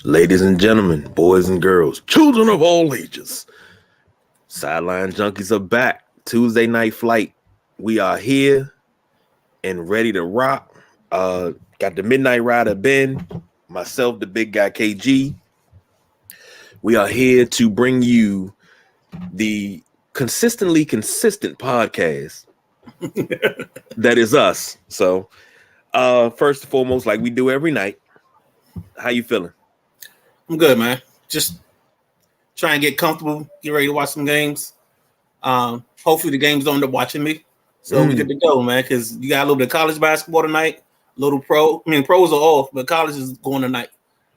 Ladies and gentlemen, boys and girls, children of all ages, Sideline Junkies are back. Tuesday night flight. We are here and ready to rock. Got the Midnight Rider Ben, myself, the big guy KG. We are here to bring you the consistently consistent podcast that is us. So, first and foremost, like we do every night, how you feeling? I'm good, man. Just try and get comfortable, get ready to watch some games. Hopefully the games don't end up watching me. So we good to go, man, because you got a little bit of college basketball tonight, a little pro. I mean, pros are off, but college is going tonight.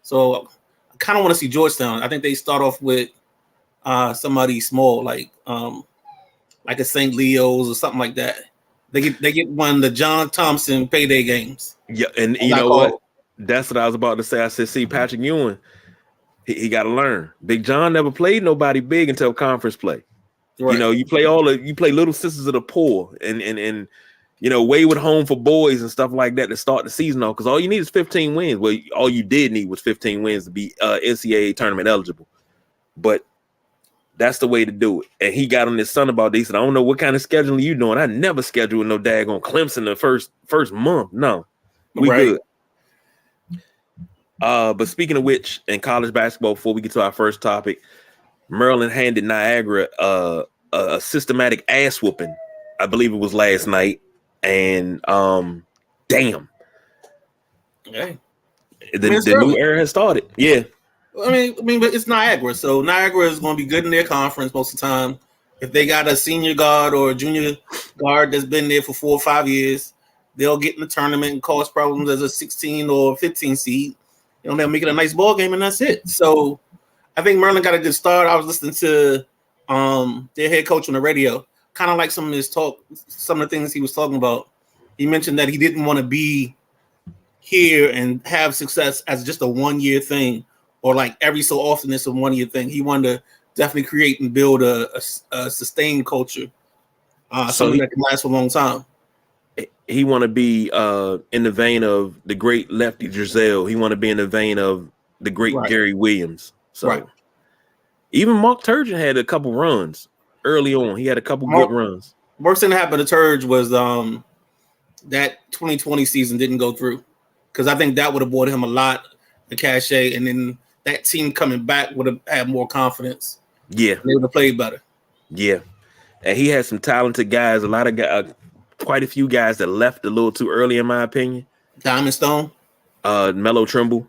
So I kind of want to see Georgetown. I think they start off with somebody small, like a St. Leo's or something like that. They get one of the John Thompson payday games. Yeah, and you know what? That's what I was about to say. I said, see, Patrick Ewing, he got to learn. Big John never played nobody big until conference play. Right. You know, you play Little Sisters of the Poor and you know, Wayward Home for Boys and stuff like that to start the season off, because all you need is 15 wins. Well, all you did need was 15 wins to be NCAA tournament eligible. But that's the way to do it. And he got on his son about this. He said, I don't know what kind of scheduling you doing. I never scheduled no daggone Clemson the first month. No, we good. But speaking of which, in college basketball, before we get to our first topic, Maryland handed Niagara a systematic ass whooping. I believe it was last night. And damn. Okay. The new era has started. Yeah. I mean, but it's Niagara, so Niagara is going to be good in their conference most of the time. If they got a senior guard or a junior guard that's been there for 4 or 5 years, they'll get in the tournament and cause problems as a 16 or 15 seed. You know, they'll make it a nice ball game, and that's it. So I think Maryland got a good start. I was listening to their head coach on the radio, kind of like some of his talk, some of the things he was talking about. He mentioned that he didn't want to be here and have success as just a 1 year thing, or like every so often it's a 1 year thing. He wanted to definitely create and build a sustained culture, something that can last for a long time. He want to be in the vein of the great Lefty Driesell. He want to be in the vein of the great Gary Williams. So even Mark Turgeon had a couple runs early on. He had a couple good runs. Worst thing that happened to Turge was that 2020 season didn't go through, because I think that would have bought him a lot of cachet, and then that team coming back would have had more confidence. Yeah, they would have played better. Yeah, and he had some talented guys. A lot of guys, quite a few guys that left a little too early, in my opinion. Diamond Stone, Melo Trimble.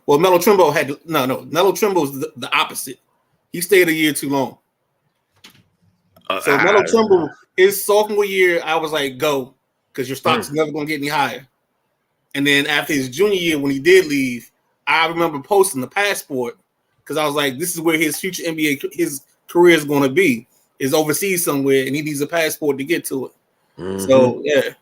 Well, Melo Trimble had no. Melo Trimble is the opposite. He stayed a year too long. So Melo Trimble, his sophomore year, I was like, go, because your stock's never going to get any higher. And then after his junior year, when he did leave, I remember posting the passport, because I was like, this is where his future NBA, his career is going to be, is overseas somewhere, and he needs a passport to get to it. Mm-hmm. So, yeah.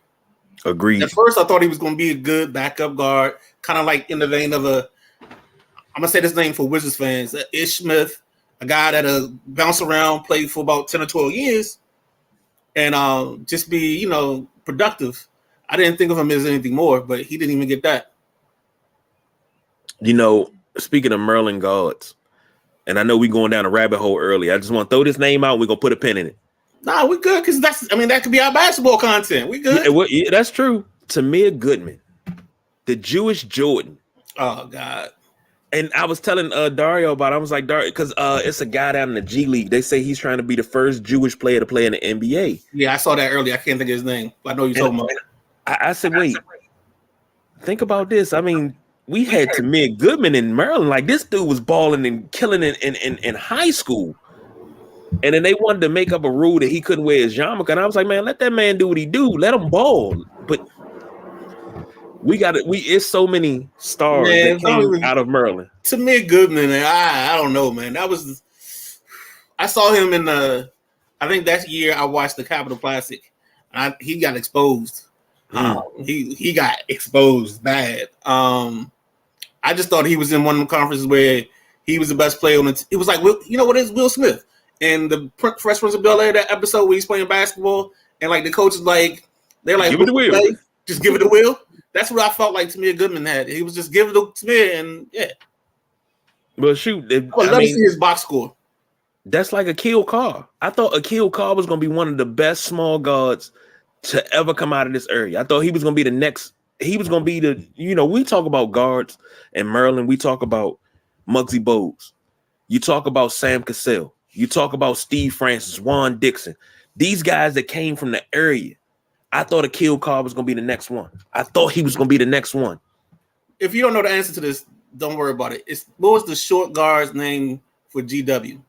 Agreed. At first, I thought he was going to be a good backup guard, kind of like in the vein of I'm going to say this name for Wizards fans, Ish Smith, a guy that'll bounce around, play for about 10 or 12 years, and just be, productive. I didn't think of him as anything more, but he didn't even get that. You know, speaking of Maryland guards, and I know we're going down a rabbit hole early. I just want to throw this name out. We're going to put a pin in it. Nah, we're good, because that could be our basketball content. We good. Yeah, that's true. Tamir Goodman, the Jewish Jordan. Oh, God. And I was telling Dario about it. I was like, Dario, because it's a guy down in the G League. They say he's trying to be the first Jewish player to play in the NBA. Yeah, I saw that earlier. I can't think of his name, but I know you're talking about. I said, wait, think about this. I mean, we had Tamir Goodman in Maryland. Like, this dude was balling and killing in high school. And then they wanted to make up a rule that he couldn't wear his yarmulke. And I was like, man, let that man do what he do. Let him ball. But we got it. It's so many stars that came out of Maryland. Tamir Goodman, I don't know, man. I saw him in I think that year I watched the Capital Classic. He got exposed. He got exposed bad. I just thought he was in one of the conferences where he was the best player on the it was like, what is Will Smith? And the Fresh Prince of Bel-Air, that episode where he's playing basketball, and like the coach is like, they're like, give it to Will. Just give it to Will. That's what I felt like Tamir Goodman had. He was just giving it to Tamir, and yeah. Well, shoot, I would love to see his box score. That's like Akil Carr. I thought Akil Carr was going to be one of the best small guards to ever come out of this area. I thought he was going to be the next. He was going to be the, we talk about guards in Maryland. We talk about Muggsy Bogues. You talk about Sam Cassell. You talk about Steve Francis, Juan Dixon. These guys that came from the area. I thought Akil Carr was going to be the next one. I thought he was going to be the next one. If you don't know the answer to this, don't worry about it. What was the short guard's name for GW?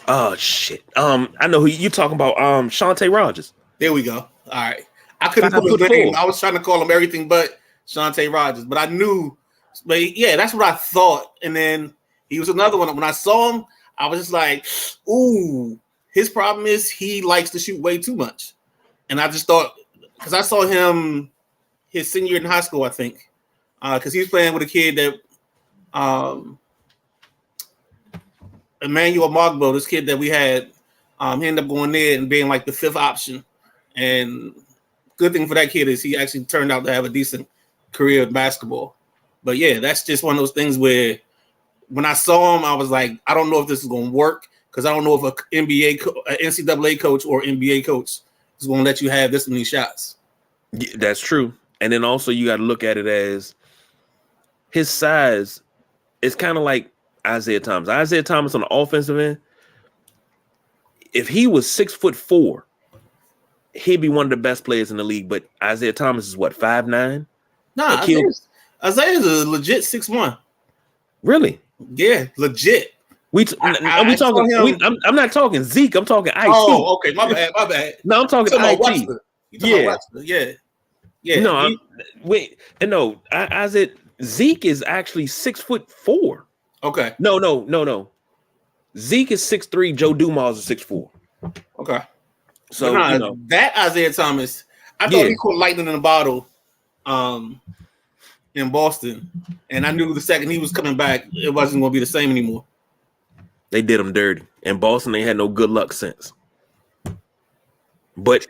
Oh shit. I know who you're talking about. Shante Rogers. There we go. All right. I couldn't put his name. I was trying to call him everything but Shante Rogers, but I knew. But yeah, that's what I thought. And then he was another one. When I saw him, I was just like, "Ooh." His problem is he likes to shoot way too much, and I just thought because I saw him his senior year in high school, I think, because he was playing with a kid that. Emmanuel Mogbo, this kid that we had, he ended up going there and being like the fifth option. And good thing for that kid is he actually turned out to have a decent career in basketball. But yeah, that's just one of those things where when I saw him, I was like, I don't know if this is going to work because I don't know if an NCAA coach or NBA coach is going to let you have this many shots. Yeah, that's true. And then also you got to look at it as his size is kind of like Isaiah Thomas. Isaiah Thomas on the offensive end, if he was 6'4", he'd be one of the best players in the league. But Isaiah Thomas is what, 5'9"? Nah, Isaiah's a legit 6'1". Really? Yeah, legit. I'm not talking Zeke. I'm talking IT. Oh, okay. My bad. No, I'm talking IT. Yeah. No, Isaiah Zeke is actually 6'4". Okay. No. Zeke is 6'3". Joe Dumars is 6'4". Okay. So that Isaiah Thomas, I thought he caught lightning in a bottle in Boston. And I knew the second he was coming back, it wasn't going to be the same anymore. They did him dirty. In Boston, ain't had no good luck since. But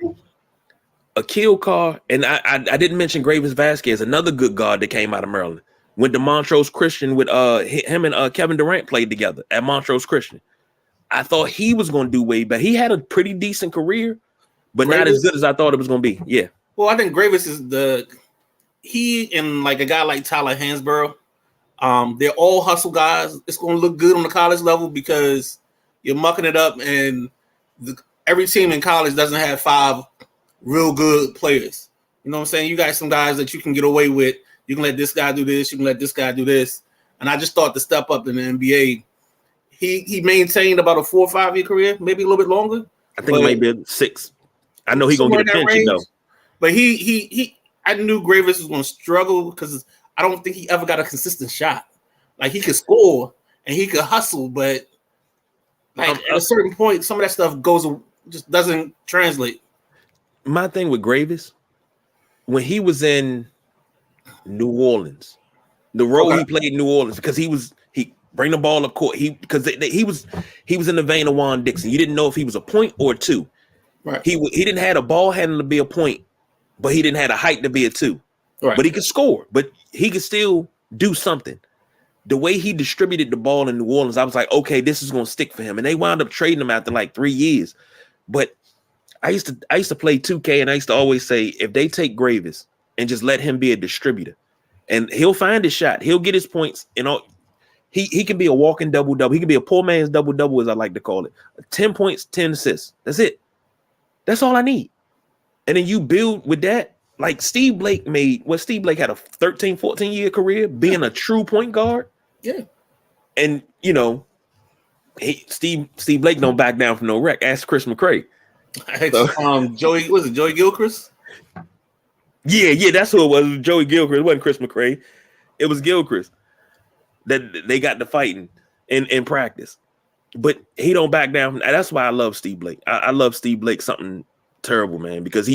Akil Carr, and I didn't mention Gravis Vasquez, another good guard that came out of Maryland. Went to Montrose Christian with him and Kevin Durant played together at Montrose Christian. I thought he was going to do way better. He had a pretty decent career, but not as good as I thought it was going to be. Yeah. Well, I think Gravis is he and like a guy like Tyler Hansborough, they're all hustle guys. It's going to look good on the college level because you're mucking it up, and every team in college doesn't have 5 real good players. You know what I'm saying? You got some guys that you can get away with. You can let this guy do this. You can let this guy do this. And I just thought the step up in the NBA, he maintained about a 4 or 5 year career, maybe a little bit longer. I think maybe 6. I know he's gonna get a pension though. But I knew Gravis was gonna struggle because I don't think he ever got a consistent shot. Like he could score and he could hustle, but like at a certain point, some of that stuff just doesn't translate. My thing with Gravis, when he was in New Orleans, the role he played in New Orleans, because he bring the ball up court. He was in the vein of Juan Dixon. You didn't know if he was a point or a 2. Right. He didn't have a ball handle to be a point, but he didn't have a height to be a 2. Right. But he could score, but he could still do something. The way he distributed the ball in New Orleans, I was like, okay, this is going to stick for him. And they wound up trading him after like 3 years. But I used to play 2K, and I used to always say, if they take Gravis and just let him be a distributor, and he'll find his shot, he'll get his points, and all. He can be a walking double-double. He can be a poor man's double-double, as I like to call it. 10 points, 10 assists. That's it. That's all I need. And then you build with that. Like Steve Blake had a 13, 14-year career being a true point guard. Yeah. And, Steve Blake don't back down from no wreck. Ask Chris McCray. Joey Gilchrist? Yeah, that's who it was. Joey Gilchrist. It wasn't Chris McCray. It was Gilchrist. That they got to fighting in practice. But he don't back down. That's why I love Steve Blake. I love Steve Blake something terrible, man, because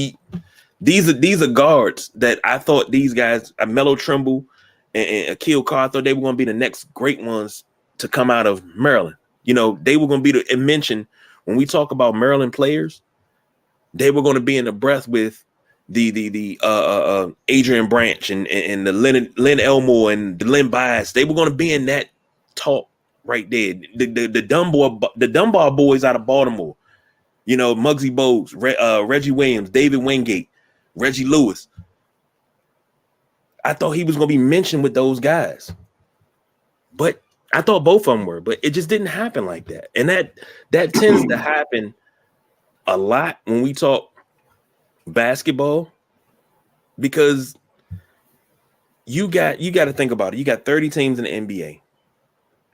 these are guards that I thought these guys, Melo Trimble and Akil Carr, I thought they were going to be the next great ones to come out of Maryland. They were going to be and mention when we talk about Maryland players, they were going to be in the breath with the Adrian Branch and the Len Elmore and the Len Bias. They were going to be in that talk right there. The Dunbar boys out of Baltimore, you know, Muggsy Bogues, Reggie Williams, David Wingate, Reggie Lewis. I thought he was going to be mentioned with those guys, but I thought both of them were, but it just didn't happen like that. And that tends to happen a lot when we talk basketball, because you got to think about it. You got 30 teams in the NBA,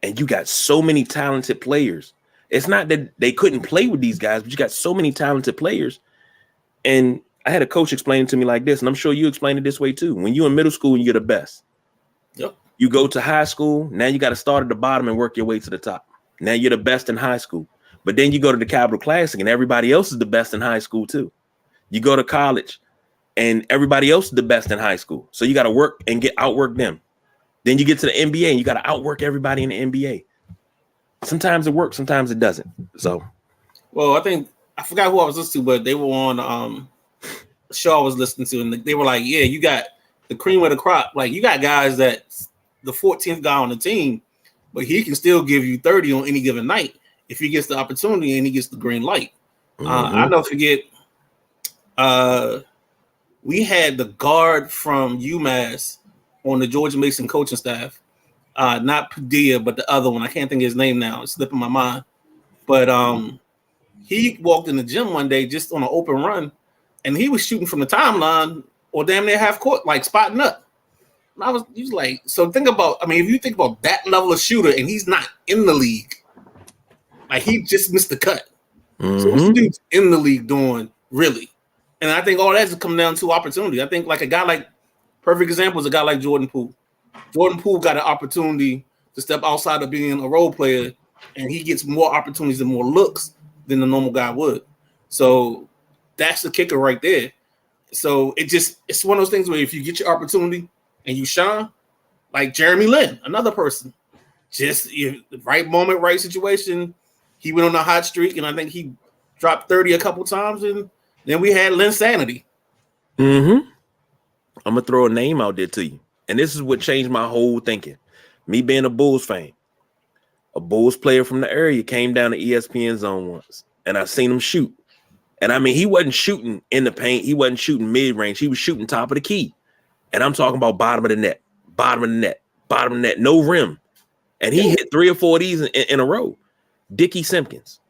and you got so many talented players. It's not that they couldn't play with these guys, but you got so many talented players. And I had a coach explain it to me like this, and I'm sure you explained it this way too. When you're in middle school, you're the best. Yep. You go to high school, now you got to start at the bottom and work your way to the top. Now you're the best in high school. But then you go to the Capital Classic, and everybody else is the best in high school too. You go to college, and everybody else is the best in high school. So you got to work and outwork them. Then you get to the NBA, and you got to outwork everybody in the NBA. Sometimes it works, sometimes it doesn't. So, well, I forgot who I was listening to, but they were on a show I was listening to, and they were like, "Yeah, you got the cream of the crop. Like, you got guys that the 14th guy on the team, but he can still give you 30 on any given night if he gets the opportunity and he gets the green light." I don't forget. We had the guard from UMass on the George Mason coaching staff. Not Padilla, but the other one. I can't think of his name now. It's slipping my mind. But he walked in the gym one day just on an open run, and he was shooting from the timeline or damn near half court, like spotting up. And he was like, so think about, I mean, if you think about that level of shooter and he's not in the league, like he just missed the cut. So what's the dude's in the league doing, really? And I think all that has to come down to opportunity. I think like a guy like, perfect example is a guy like Jordan Poole. Jordan Poole got an opportunity to step outside of being a role player, and he gets more opportunities and more looks than the normal guy would. So that's the kicker right there. So it's one of those things where if you get your opportunity and you shine, like Jeremy Lin, another person, just the right moment, right situation. He went on a hot streak, and I think he dropped 30 a couple times, and then we had Lin Sanity. I'm gonna throw a name out there to you. And this is what changed my whole thinking. Me being a Bulls fan, a Bulls player from the area came down to ESPN Zone once, and I seen him shoot. And I mean, he wasn't shooting in the paint. He wasn't shooting mid-range. He was shooting top of the key. And I'm talking about bottom of the net, no rim. And he hit 3 or 4 of these in a row. Dickie Simpkins.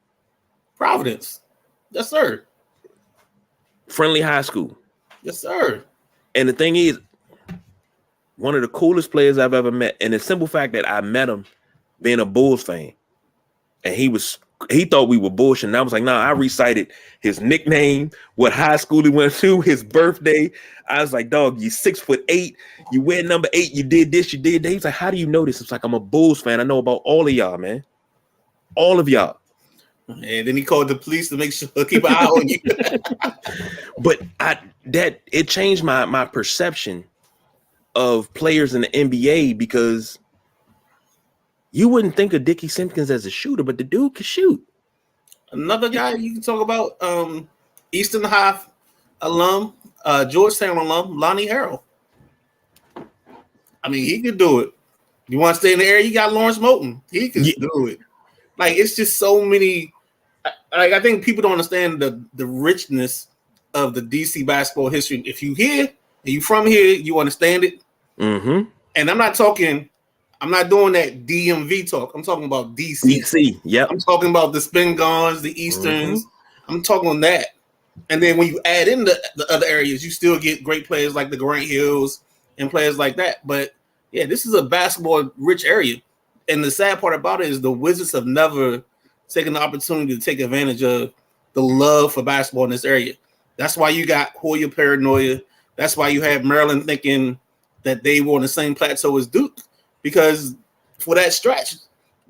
Providence. Yes, sir. Friendly High School. Yes, sir. And the thing is, one of the coolest players I've ever met. And the simple fact that I met him being a Bulls fan. And he thought we were bullshitting. And I was like, nah, I recited his nickname, what high school he went to, his birthday. I was like, dog, you 6'8", you wear number 8, you did this, you did that. He's like, how do you know this? It's like, I'm a Bulls fan. I know about all of y'all, man. All of y'all. And then he called the police to make sure keep an eye on you. But it changed my perception of players in the NBA, because you wouldn't think of Dickie Simpkins as a shooter, but the dude can shoot. Another guy you can talk about, Eastern High alum, Georgetown alum, Lonnie Harrell. I mean, he could do it. You want to stay in the area? You got Lawrence Moulton. He can do it. Like, it's just so many. I think people don't understand the richness of the DC basketball history. If you here and you from here, you understand it. And I'm not doing that DMV talk. I'm talking about DC. DC, yep. I'm talking about the Spingons, the Easterns. I'm talking on that. And then when you add in the other areas, you still get great players like the Grant Hills and players like that. But yeah, this is a basketball rich area. And the sad part about it is the Wizards have never taken the opportunity to take advantage of the love for basketball in this area. That's why you got Hoya paranoia. That's why you have Maryland thinking that they were on the same plateau as Duke, because for that stretch,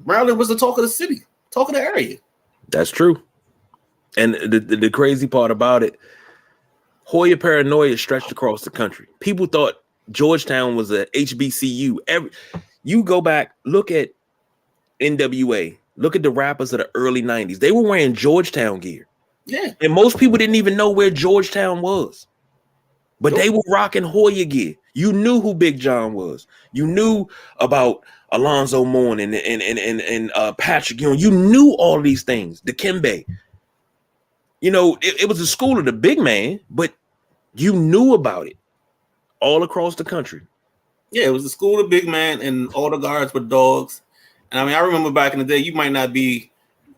Maryland was the talk of the city, talk of the area. That's true. And the crazy part about it, Hoya paranoia stretched across the country. People thought Georgetown was a HBCU. You go back, look at NWA, look at the rappers of the early 90s. They were wearing Georgetown gear. Yeah. And most people didn't even know where Georgetown was. But they were rocking Hoya gear. You knew who Big John was. You knew about Alonzo Mourning and Patrick Ewing. You knew all these things. Dikembe. You know, it was a school of the big man, but you knew about it all across the country. Yeah, it was the school of big man, and all the guards were dogs. And I mean, I remember back in the day, you might be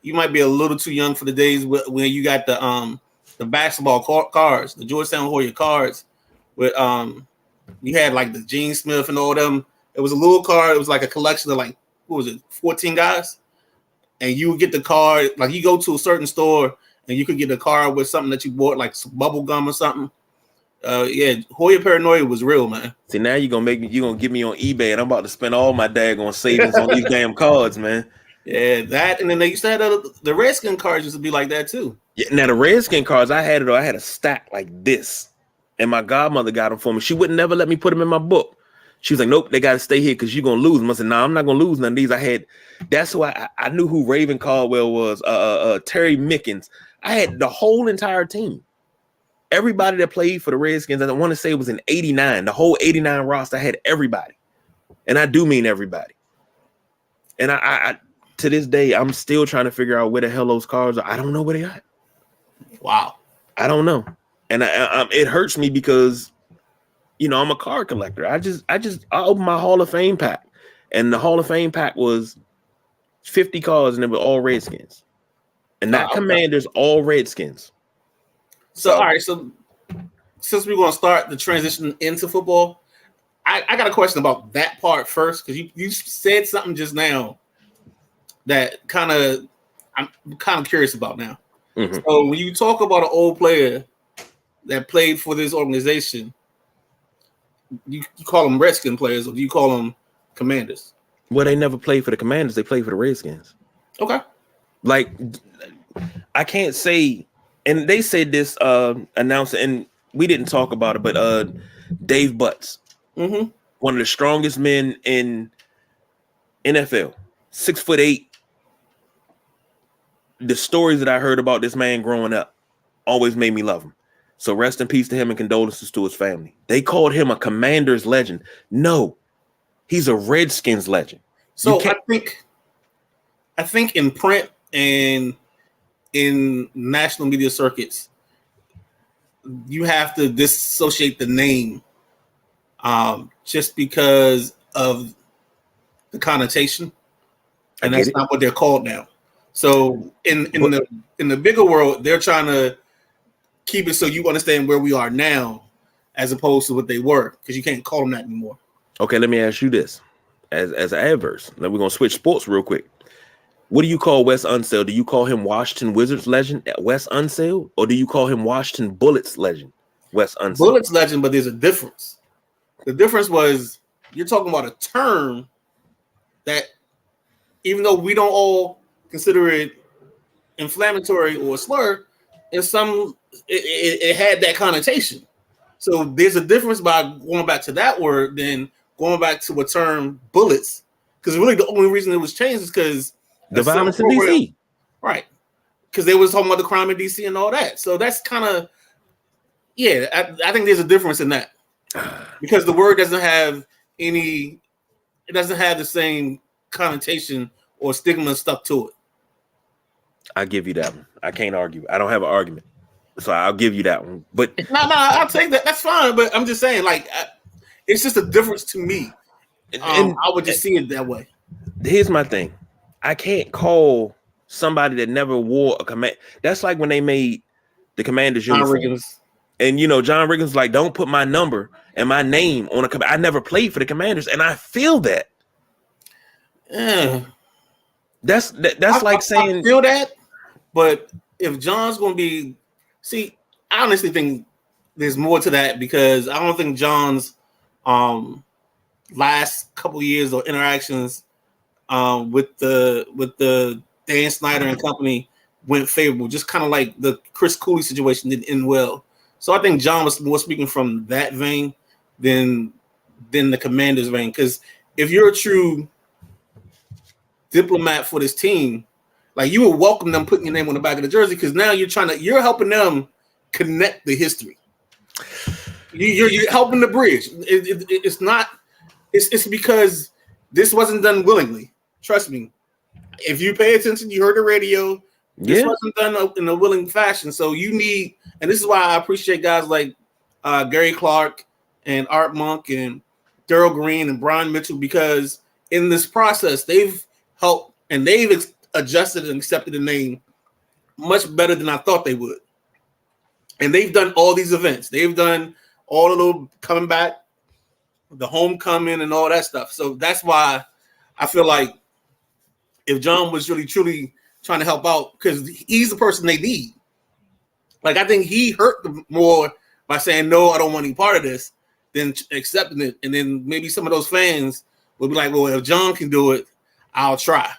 a little too young for the days when you got the basketball cards, the Georgetown Hoya cards, with you had like the Gene Smith and all them. It was a little card. It was like a collection of like, what was it, 14 guys? And you would get the card, like you go to a certain store and you could get a card with something that you bought, like some bubble gum or something. Yeah, Hoya paranoia was real, man. See, now you're gonna get me on eBay, and I'm about to spend all my daggone savings on these damn cards, man. Yeah, that, and then they used to have the Redskin cards used to be like that too. Yeah, now the Redskin cards, I had a stack like this, and my godmother got them for me. She would never let me put them in my book. She was like, "Nope, they got to stay here because you're gonna lose them." I said, "No, I'm not gonna lose none of these." That's why I knew who Raven Caldwell was. Terry Mickens. I had the whole entire team. Everybody that played for the Redskins, I want to say it was in '89. The whole '89 roster had everybody, and I do mean everybody. And I to this day, I'm still trying to figure out where the hell those cards are. I don't know where they are. Wow, I don't know, and it hurts me because, you know, I'm a card collector. I opened my Hall of Fame pack, and the Hall of Fame pack was 50 cards, and they were all Redskins, and not Commanders, all Redskins. So, all right. So, since we're going to start the transition into football, I got a question about that part first, because you said something just now that I'm kind of curious about now. Mm-hmm. So, when you talk about an old player that played for this organization, you call them Redskin players, or do you call them Commanders? Well, they never played for the Commanders. They played for the Redskins. Okay. Like, I can't say. And they said this announcer, and we didn't talk about it, but Dave Butts, one of the strongest men in NFL, 6'8". The stories that I heard about this man growing up always made me love him. So rest in peace to him and condolences to his family. They called him a Commanders legend. No, he's a Redskins legend. So I think in print and in national media circuits, you have to dissociate the name just because of the connotation, and that's not what they're called now. So in the bigger world, they're trying to keep it so you understand where we are now as opposed to what they were, because you can't call them that anymore. Okay, let me ask you this as an adverse. Now we're gonna switch sports real quick. What do you call Wes Unseld? Do you call him Washington Wizards legend, Wes Unseld, or do you call him Washington Bullets legend, Wes Unseld? Bullets legend, but there's a difference. The difference was you're talking about a term that, even though we don't all consider it inflammatory or a slur, in some it had that connotation. So there's a difference by going back to that word than going back to a term bullets, because really the only reason it was changed is because the violence in DC, right? Because they was talking about the crime in DC and all that. So that's kind of, yeah. I think there's a difference in that, because the word doesn't have the same connotation or stigma stuck to it. I give you that one. I can't argue. I don't have an argument, so I'll give you that one. But no, I'll take that. That's fine. But I'm just saying, like, it's just a difference to me. And I would just see it that way. Here's my thing. I can't call somebody that never wore a command. That's like when they made the Commanders uniform. And, you know, John Riggins like, don't put my number and my name on a command. I never played for the Commanders, and I feel that. Yeah. That's like saying. I feel that, but if John's going to be, see, I honestly think there's more to that, because I don't think John's last couple years or interactions with the Dan Snyder and company went favorable. Just kind of like the Chris Cooley situation didn't end well. So I think John was more speaking from that vein than the Commanders vein. Because if you're a true diplomat for this team, like, you would welcome them putting your name on the back of the jersey, because now you're helping them connect the history. You're helping the bridge. It's not. It's because This wasn't done willingly. Trust me. If you pay attention, you heard the radio. This wasn't done in a willing fashion. So you need, and this is why I appreciate guys like Gary Clark and Art Monk and Daryl Green and Brian Mitchell, because in this process, they've helped and they've adjusted and accepted the name much better than I thought they would. And they've done all these events. They've done all the little coming back, the homecoming and all that stuff. So that's why I feel like if John was really, truly trying to help out, because he's the person they need. Like, I think he hurt them more by saying, no, I don't want any part of this, than accepting it. And then maybe some of those fans will be like, well, if John can do it, I'll try.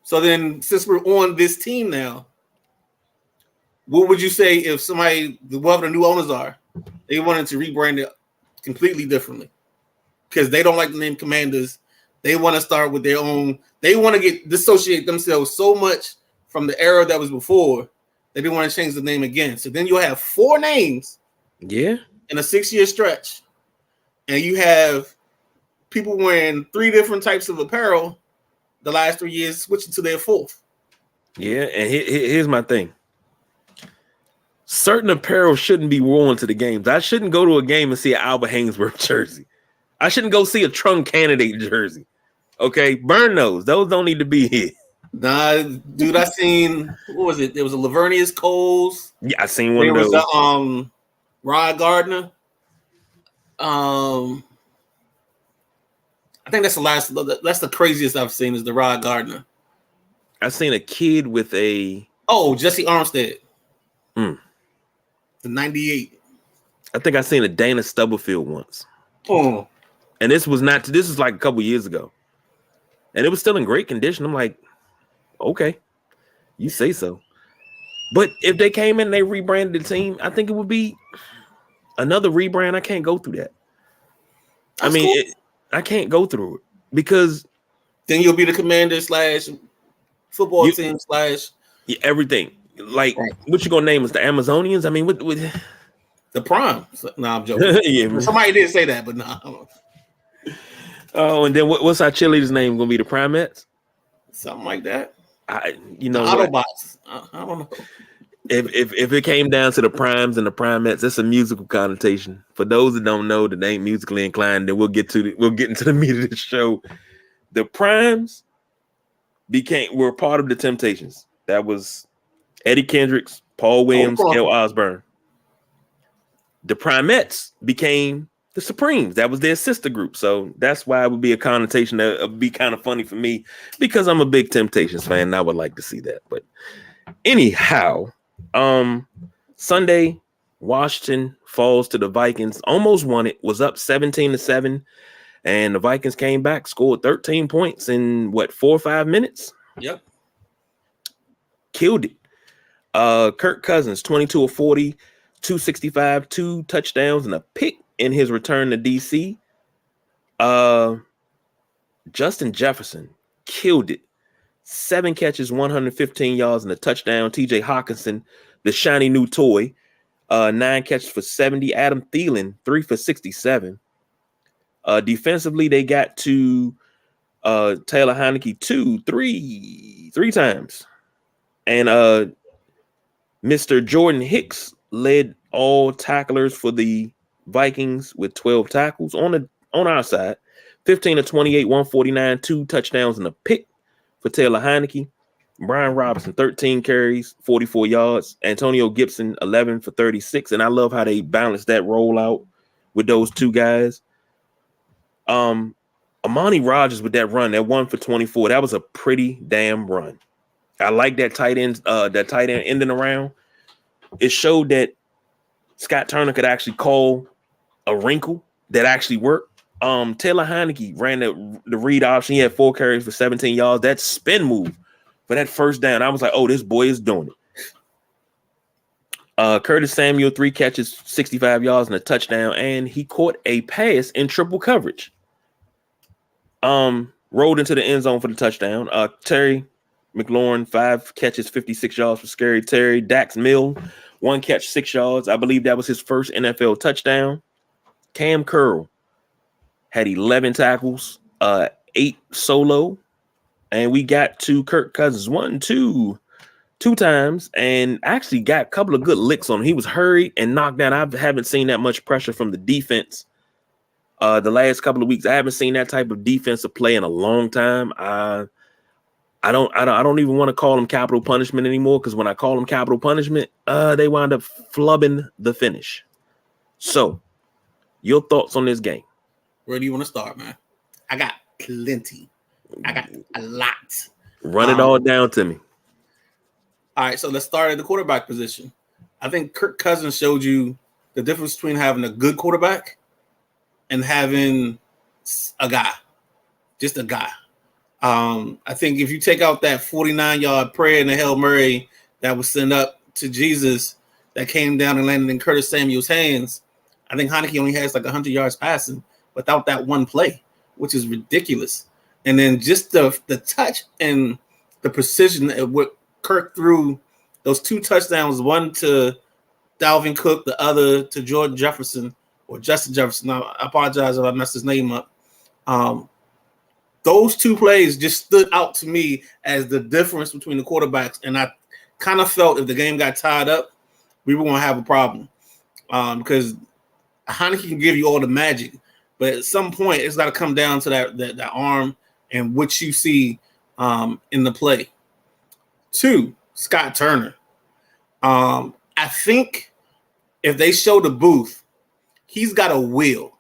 So then, since we're on this team now, what would you say if somebody, whoever the new owners are, they wanted to rebrand it completely differently? Because they don't like the name Commanders. They want to start with their own. They want to dissociate themselves so much from the era that was before that they want to change the name again. So then you'll have 4 names in a 6-year stretch. And you have people wearing 3 different types of apparel the last 3 years, switching to their 4th. Yeah, and here's my thing. Certain apparel shouldn't be worn to the games. I shouldn't go to a game and see an Albert Haynesworth jersey. I shouldn't go see a Trump candidate jersey. Okay, burn those. Those don't need to be here. Nah, dude, I seen, what was it? There was a Lavernius Coles. Yeah, I seen one of those. There was Rod Gardner. I think that's the craziest I've seen is the Rod Gardner. I seen a kid with a Jesse Armstead. The 98. I think I seen a Dana Stubblefield once. Oh. And this is like a couple years ago. And it was still in great condition. I'm like, okay, you say so. But if they came in and they rebranded the team, I think it would be another rebrand. I can't go through that. That's cool. I can't go through it because then you'll be the commander / football team / everything. Like, what you gonna name us? The Amazonians? I mean, what the Prime? Nah, I'm joking. Yeah, somebody did say that, but nah. Oh, and then what's our cheerleader's name gonna be? The Primettes? Something like that. Autobots. I don't know. If it came down to the Primes and the Primettes, that's a musical connotation. For those that don't know that ain't musically inclined, then we'll get into the meat of this show. The Primes were part of the Temptations. That was Eddie Kendricks, Paul Williams, Gail Osborne. The Primettes became the Supremes. That was their sister group. So that's why it would be a connotation that would be kind of funny for me because I'm a big Temptations fan and I would like to see that. But anyhow, Sunday, Washington falls to the Vikings. Almost won it. Was up 17-7. And the Vikings came back, scored 13 points in 4 or 5 minutes? Yep. Killed it. Kirk Cousins, 22 of 40, 265, 2 touchdowns, and a pick in his return to DC. Justin Jefferson killed it. 7 catches, 115 yards, and a touchdown. TJ Hawkinson, the shiny new toy, 9 catches for 70. Adam Thielen, 3 for 67. Defensively, they got to Taylor Heineke three times. And Mr. Jordan Hicks led all tacklers for the Vikings with 12 tackles on our side. 15 of 28, 149, 2 touchdowns and a pick for Taylor Heineke. Brian Robinson, 13 carries, 44 yards. Antonio Gibson, 11 for 36. And I love how they balanced that rollout with those 2 guys. Amani Rodgers with that run, that 1 for 24. That was a pretty damn run. I like that tight end ending around. It showed that Scott Turner could actually call a wrinkle that actually worked. Taylor Heineke ran the read option. He had 4 carries for 17 yards. That spin move for that first down, I was like, oh, this boy is doing it. Curtis Samuel, 3 catches, 65 yards, and a touchdown, and he caught a pass in triple coverage. Rolled into the end zone for the touchdown. Terry McLaurin, 5 catches, 56 yards for Scary Terry. Dax Milne, 1 catch, 6 yards. I believe that was his first NFL touchdown. Cam Curl had 11 tackles, 8 solo, and we got to Kirk Cousins two times, and actually got a couple of good licks on him. He was hurried and knocked down. I haven't seen that much pressure from the defense the last couple of weeks. I haven't seen that type of defensive play in a long time. I don't even want to call them capital punishment anymore, because when I call them capital punishment, they wind up flubbing the finish. So, your thoughts on this game? Where do you want to start, man? I got plenty. I got a lot. Run it all down to me. All right, so let's start at the quarterback position. I think Kirk Cousins showed you the difference between having a good quarterback and having a guy, just a guy. I think if you take out that 49-yard prayer in the Hail Mary that was sent up to Jesus that came down and landed in Curtis Samuel's hands, I think Heinicke only has like 100 yards passing without that one play, which is ridiculous. And then just the touch and the precision at what Kirk threw those 2 touchdowns, one to Dalvin Cook, the other to Jordan Jefferson or Justin Jefferson. I apologize if I messed his name up. Those 2 plays just stood out to me as the difference between the quarterbacks. And I kind of felt if the game got tied up, we were going to have a problem, because Heinicke can give you all the magic, but at some point it's got to come down to that arm and what you see in the play. 2, Scott Turner. I think if they show the booth, he's got a wheel,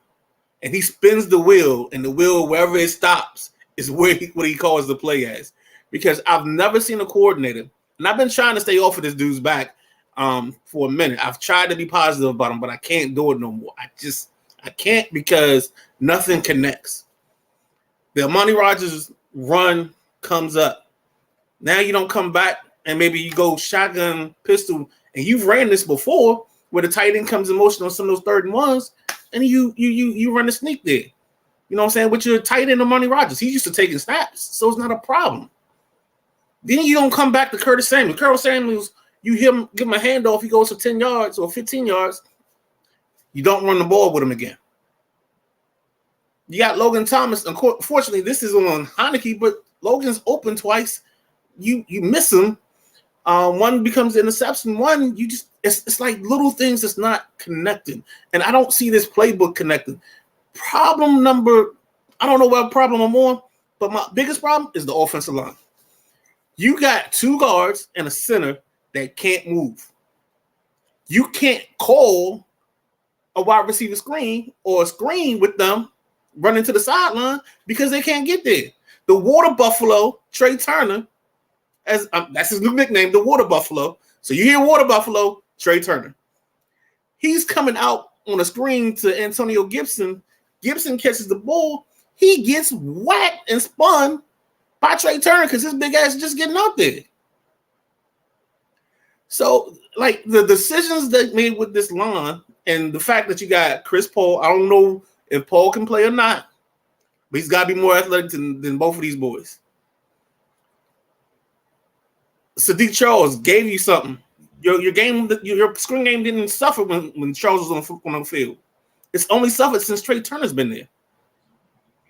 and he spins the wheel, and the wheel, wherever it stops, is what he calls the play as. Because I've never seen a coordinator, and I've been trying to stay off of this dude's back for a minute. I've tried to be positive about him, but I can't do it no more. I can't, because nothing connects. The Amani Rodgers run comes up. Now you don't come back and maybe you go shotgun pistol, and you've ran this before where the tight end comes in motion on some of those 3rd and 1s, and you run a sneak there. You know what I'm saying? With your tight end Amani Rodgers, he's used to taking snaps, so it's not a problem. Then you don't come back to Curtis Samuels. Curtis Samuels, you hear him give him a handoff, he goes for 10 yards or 15 yards. You don't run the ball with him again. You got Logan Thomas. Unfortunately, this is on Heinicke, but Logan's open twice. You miss him. One becomes an interception. One, it's like little things that's not connected. And I don't see this playbook connected. I don't know what problem I'm on, but my biggest problem is the offensive line. You got 2 guards and a center that can't move. You can't call a wide receiver screen or a screen with them running to the sideline because they can't get there. The water buffalo, Trey Turner, that's his new nickname, the Water Buffalo. So you hear Water Buffalo, Trey Turner. He's coming out on a screen to Antonio Gibson. Gibson catches the ball. He gets whacked and spun by Trey Turner because his big ass is just getting out there. So, like, the decisions they made with this line and the fact that you got Chris Paul, I don't know if Paul can play or not, but he's got to be more athletic than both of these boys. Sadiq Charles gave you something. Your game, your screen game didn't suffer when Charles was on the field. It's only suffered since Trey Turner's been there.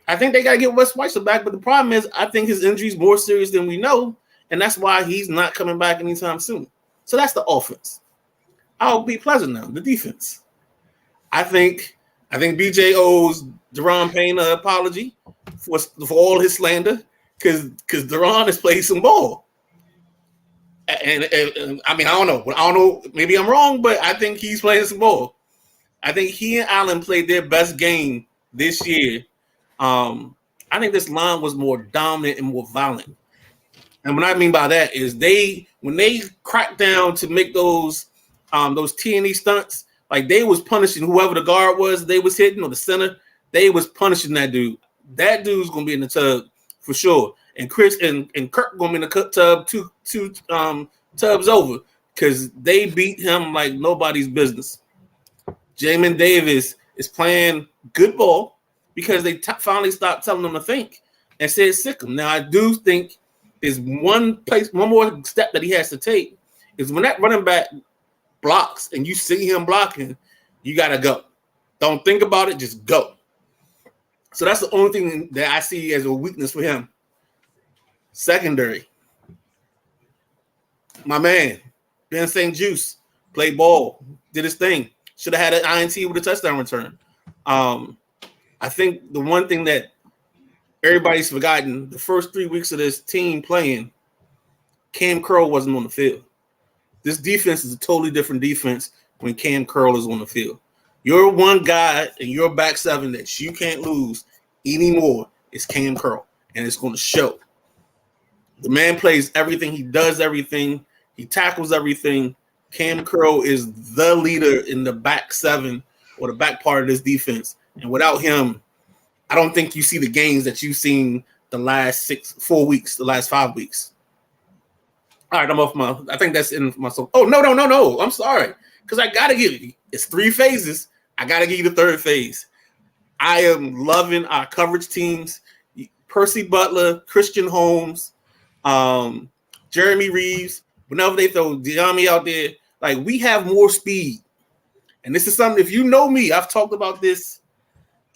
I think they got to get Wes Schweitzer back, but the problem is I think his injury is more serious than we know, and that's why he's not coming back anytime soon. So that's the offense. I'll be pleasant now. The defense. I think BJ owes Deron Payne an apology for all his slander because Deron has played some ball. And I mean, I don't know. Maybe I'm wrong, but I think he's playing some ball. I think he and Allen played their best game this year. I think this line was more dominant and more violent. And what I mean by that is when they cracked down to make those T&E stunts, like they was punishing whoever the guard was they was hitting or the center, they was punishing that dude. That dude's gonna be in the tub for sure. And Chris and Kirk gonna be in the tub two tubs over because they beat him like nobody's business. Jamin Davis is playing good ball because they finally stopped telling him to think and said sick him. Now I do think there's one more step that he has to take is when that running back blocks and you see him blocking, you gotta go. Don't think about it. Just go. So that's the only thing that I see as a weakness for him. Secondary. My man, Ben St. Juice, played ball, did his thing. Should have had an INT with a touchdown return. I think the one thing that everybody's forgotten, the first 3 weeks of this team playing, Cam Curl wasn't on the field. This defense is a totally different defense when Cam Curl is on the field. Your one guy in your back seven that you can't lose anymore is Cam Curl, and it's going to show. The man plays everything. He does everything. He tackles everything. Cam Curl is the leader in the back seven or the back part of this defense. And without him, I don't think you see the gains that you've seen the last 4 weeks, the last 5 weeks. All right, I'm off I think that's in my soul. Oh, no. I'm sorry. Because I got to give you, it's 3 phases. I got to give you the third phase. I am loving our coverage teams. Percy Butler, Christian Holmes, Jeremy Reeves, whenever they throw Diami out there, like we have more speed. And this is something, if you know me, I've talked about this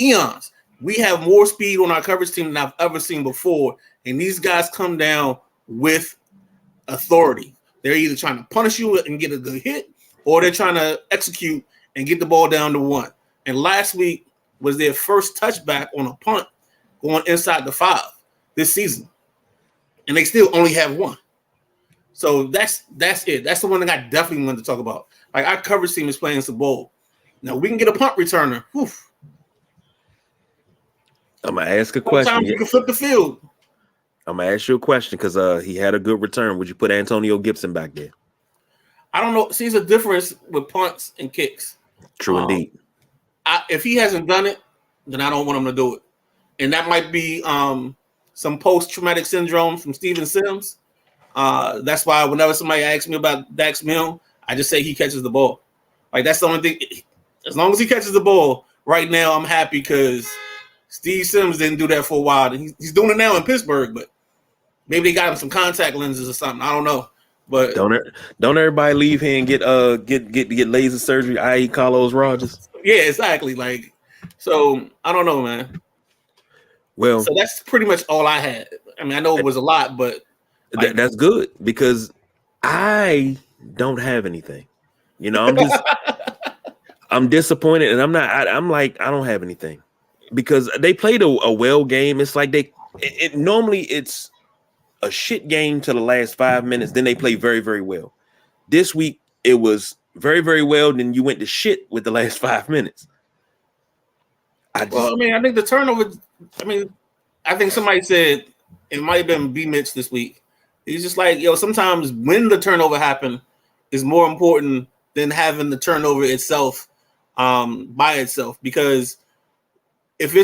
eons. We have more speed on our coverage team than I've ever seen before. And these guys come down with authority. They're either trying to punish you and get a good hit, or they're trying to execute and get the ball down to 1. And last week was their first touchback on a punt going inside the 5 this season. And they still only have 1. So that's it. That's the one that I definitely wanted to talk about. Like our coverage team is playing some ball. Now we can get a punt returner. Whew. I'm gonna ask a question. Sometimes you can flip the field. I'm gonna ask you a question because he had a good return. Would you put Antonio Gibson back there? I don't know. See, there's a difference with punts and kicks. True indeed. If he hasn't done it, then I don't want him to do it. And that might be some post-traumatic syndrome from Steven Sims. That's why whenever somebody asks me about Dax Milne, I just say he catches the ball. Like that's the only thing. As long as he catches the ball, right now I'm happy because Steve Sims didn't do that for a while. And he's doing it now in Pittsburgh, but maybe they got him some contact lenses or something. I don't know. But don't everybody leave here and get laser surgery, i.e. Carlos Rogers? Yeah, exactly. Like, so I don't know, man. Well, so that's pretty much all I had. I mean, I know it was a lot, but that's good because I don't have anything. You know, I'm disappointed, and I'm like, I don't have anything because they played a well game. It's like normally it's a shit game to the last 5 minutes. Then they play very, very well. This week it was very, very well. Then you went to shit with the last 5 minutes. I think the turnover. I think somebody said it might have been B. Mitch this week. He's just like, sometimes when the turnover happened is more important than having the turnover itself by itself. Because if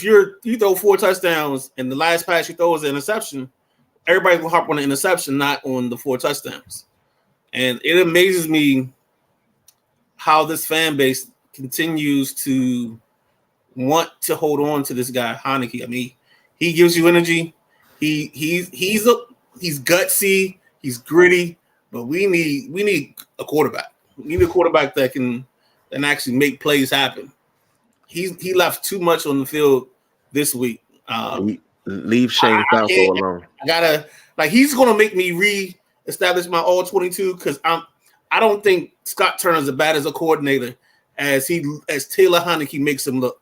you throw 4 touchdowns and the last pass you throw is an interception, everybody will harp on the interception, not on the 4 touchdowns. And it amazes me how this fan base continues to want to hold on to this guy, Heinicke. I mean, he gives you energy. He's gutsy. He's gritty. But we need a quarterback. We need a quarterback that can actually make plays happen. He left too much on the field this week. Leave Shane Falco alone. He's gonna make me re-establish my all 22 because I don't think Scott Turner's as bad as a coordinator as Taylor Heinicke makes him look.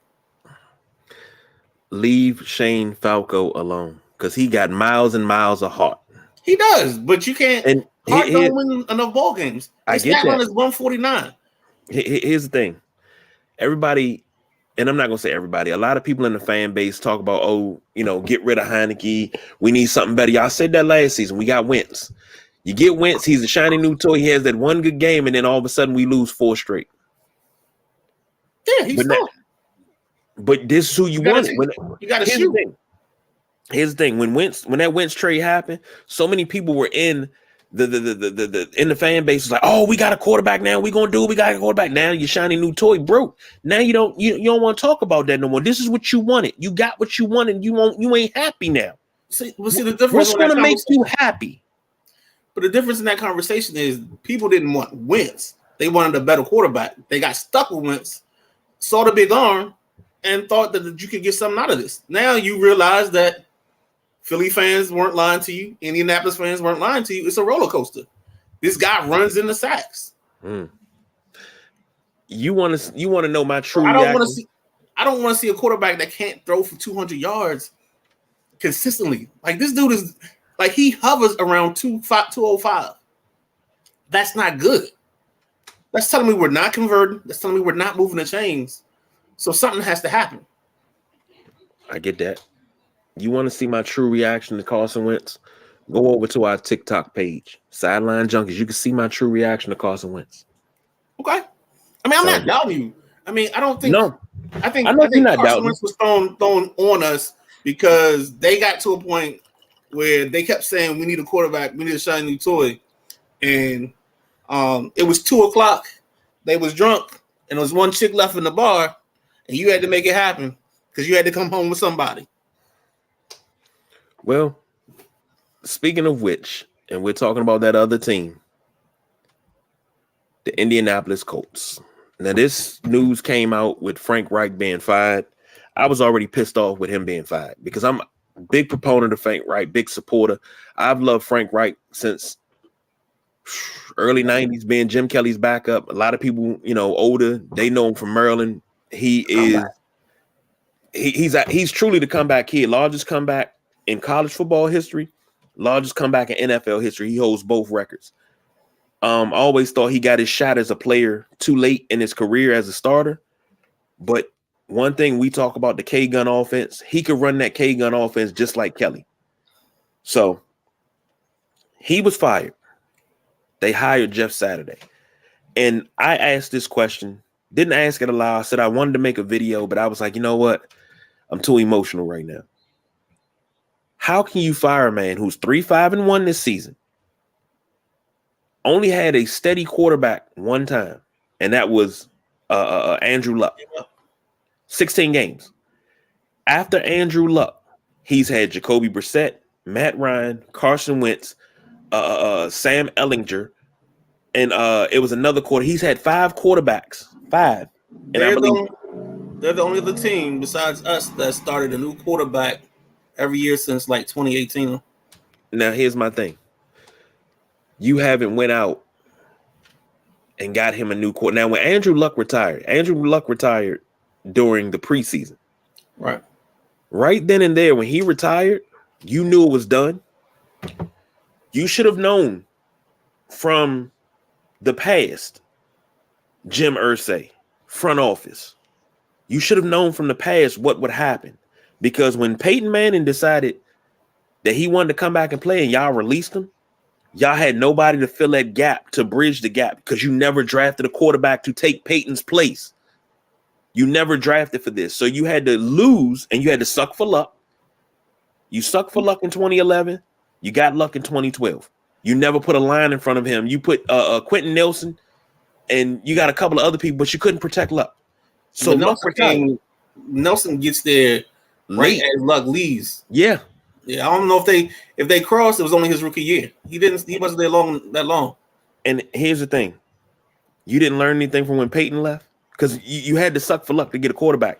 Leave Shane Falco alone because he got miles and miles of heart. He does, but you can't. And Hart don't win enough ball games. I get that. Is 149. Here's the thing. Everybody, and I'm not going to say everybody, a lot of people in the fan base talk about, get rid of Heinicke. We need something better. Y'all said that last season. We got Wentz. You get Wentz. He's a shiny new toy. He has that one good game, and then all of a sudden we lose 4 straight. Yeah, he's still. But this is who you wanted. You got to shoot. Here's the thing. When that Wentz trade happened, so many people were in the fan base was like, oh, we got a quarterback now. We got a quarterback now. Your shiny new toy broke. Now you don't want to talk about that no more. This is what you wanted. You got what you wanted. You ain't happy now. See the difference. What's going to make you happy? But the difference in that conversation is people didn't want Wentz. They wanted a better quarterback. They got stuck with Wentz saw the big arm and thought that you could get something out of this. Now you realize that Philly fans weren't lying to you. Indianapolis fans weren't lying to you. It's a roller coaster. This guy runs in the sacks. You want to know my true I reaction? don't want to see a quarterback that can't throw for 200 yards consistently. Like this dude is like he hovers around 205. That's not good. That's telling me we're not converting. That's telling me we're not moving the chains. So something has to happen. I get that. You want to see my true reaction to Carson Wentz? Go over to our TikTok page, Sideline Junkies. You can see my true reaction to Carson Wentz. Okay. I mean, I'm not doubting you. I mean, I don't think. No. I think Carson Wentz was thrown on us because they got to a point where they kept saying we need a quarterback, we need a shiny toy, and it was 2:00. They was drunk, and there was one chick left in the bar, and you had to make it happen because you had to come home with somebody. Well, speaking of which, and we're talking about that other team, the Indianapolis Colts. Now, this news came out with Frank Reich being fired. I was already pissed off with him being fired because I'm a big proponent of Frank Reich, big supporter. I've loved Frank Reich since early 90s, being Jim Kelly's backup. A lot of people, older, they know him from Maryland. He's truly the comeback kid. Largest comeback in college football history, largest comeback in NFL history. He holds both records. I always thought he got his shot as a player too late in his career as a starter. But one thing we talk about, the K-gun offense, he could run that K-gun offense just like Kelly. So he was fired. They hired Jeff Saturday. And I asked this question, didn't ask it aloud. I said I wanted to make a video, but I was like, you know what? I'm too emotional right now. How can you fire a man who's 3-5-1 this season? Only had a steady quarterback one time, and that was Andrew Luck. 16 games. After Andrew Luck, he's had Jacoby Brissett, Matt Ryan, Carson Wentz, Sam Ehlinger, and it was another quarter. He's had 5 quarterbacks. 5. And they're the only other team besides us that started a new quarterback every year since like 2018. Now, here's my thing. You haven't went out and got him a new quarter. Now, when Andrew Luck retired during the preseason. Right. Right then and there, when he retired, you knew it was done. You should have known from the past, Jim Irsay, front office. You should have known from the past what would happen. Because when Peyton Manning decided that he wanted to come back and play and y'all released him, y'all had nobody to fill that gap, to bridge the gap, because you never drafted a quarterback to take Peyton's place. You never drafted for this. So you had to lose and you had to suck for luck. You sucked for luck in 2011. You got luck in 2012. You never put a line in front of him. You put Quentin Nelson and you got a couple of other people, but you couldn't protect Luck. So Nelson gets there right as Luck leaves. Yeah. Yeah, I don't know if they crossed. It was only his rookie year. He wasn't there that long. And here's the thing: you didn't learn anything from when Peyton left, because you had to suck for luck to get a quarterback.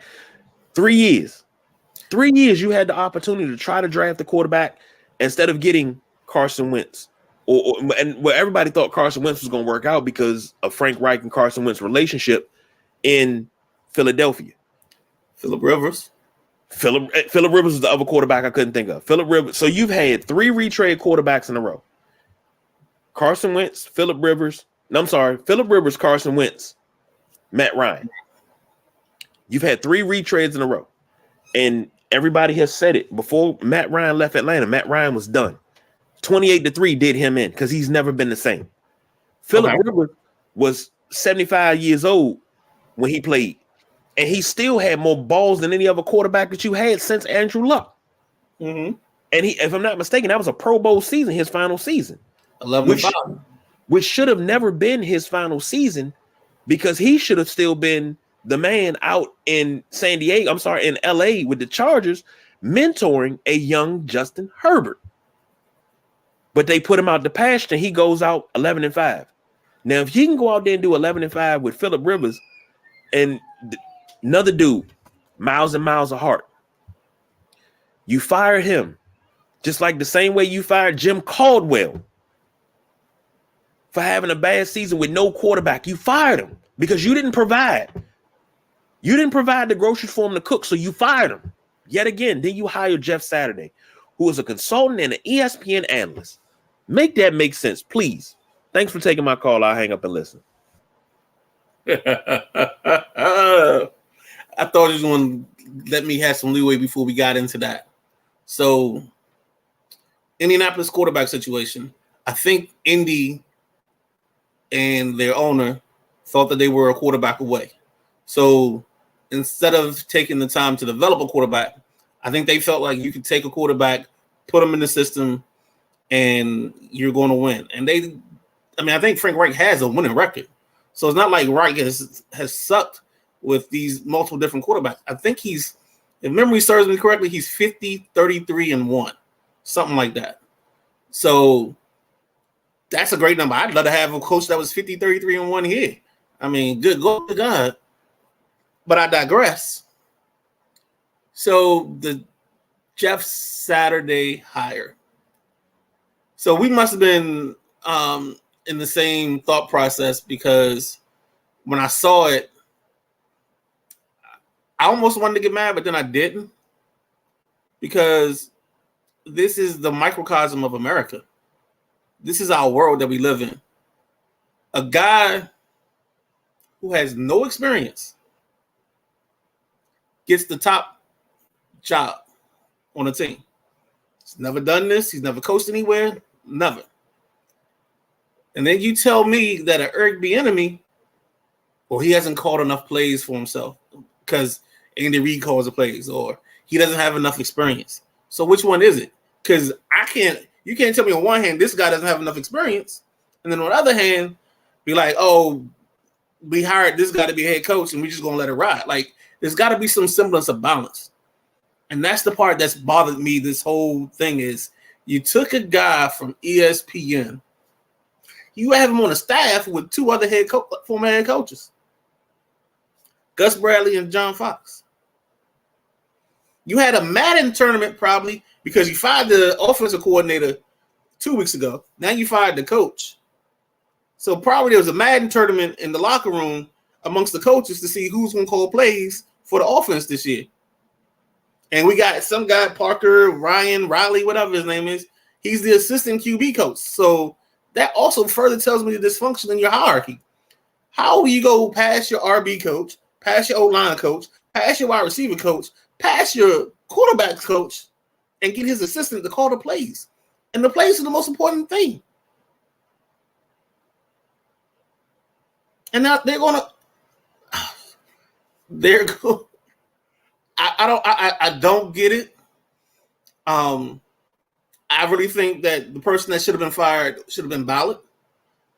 3 years, you had the opportunity to try to draft the quarterback instead of getting Carson Wentz, and where everybody thought Carson Wentz was going to work out because of Frank Reich and Carson Wentz relationship in Philadelphia. Phillip Rivers is the other quarterback I couldn't think of. Phillip Rivers. So you've had 3 retrade quarterbacks in a row. Carson Wentz, Phillip Rivers, Carson Wentz, Matt Ryan. You've had 3 retrades in a row. And everybody has said it. Before Matt Ryan left Atlanta, Matt Ryan was done. 28-3 did him in because he's never been the same. Phillip Rivers was 75 years old when he played. And he still had more balls than any other quarterback that you had since Andrew Luck. Mm-hmm. And if I'm not mistaken, that was a Pro Bowl season, his final season. 11-5. Which should have never been his final season, because he should have still been the man out in in LA with the Chargers, mentoring a young Justin Herbert. But they put him out the pasture and he goes out 11-5. Now, if he can go out there and do 11-5 with Phillip Rivers, and Another dude, Miles and Miles of Hart. You fired him, just like the same way you fired Jim Caldwell for having a bad season with no quarterback. You fired him because you didn't provide. You didn't provide the groceries for him to cook, so you fired him. Yet again, then you hire Jeff Saturday, who is a consultant and an ESPN analyst. Make that make sense, please. Thanks for taking my call. I'll hang up and listen. I thought you was going to let me have some leeway before we got into that. So, Indianapolis quarterback situation. I think Indy and their owner thought that they were a quarterback away. So, instead of taking the time to develop a quarterback, I think they felt like you could take a quarterback, put them in the system, and you're going to win. And I think Frank Reich has a winning record. So it's not like Reich has sucked with these multiple different quarterbacks. I think if memory serves me correctly, he's 50, 33, and 1. Something like that. So that's a great number. I'd love to have a coach that was 50, 33, and 1 here. I mean, good God. But I digress. So the Jeff Saturday hire. So we must have been in the same thought process, because when I saw it, I almost wanted to get mad, but then I didn't, because this is the microcosm of America. This is our world that we live in. A guy who has no experience gets the top job on a team. He's never done this. He's never coached anywhere. Never. And then you tell me that an Eric Bieniemy, well, he hasn't called enough plays for himself because Andy Reid calls the plays, or he doesn't have enough experience. So which one is it? Because you can't tell me on one hand this guy doesn't have enough experience, and then on the other hand, be like, oh, we hired this guy to be head coach and we're just gonna let it ride. Like, there's got to be some semblance of balance. And that's the part that's bothered me. This whole thing is, you took a guy from ESPN. You have him on a staff with two other former head coaches, Gus Bradley and John Fox. You had a Madden tournament probably because you fired the offensive coordinator 2 weeks ago. Now you fired the coach. So probably there was a Madden tournament in the locker room amongst the coaches to see who's going to call plays for the offense this year. And we got some guy, Parker, Ryan, Riley, whatever his name is. He's the assistant QB coach. So that also further tells me the dysfunction in your hierarchy. How will you go past your RB coach, past your O-line coach, past your wide receiver coach, past your quarterback coach, and get his assistant to call the plays? And the plays are the most important thing. And now they're going to I don't get it. I really think that the person that should have been fired should have been Ballard.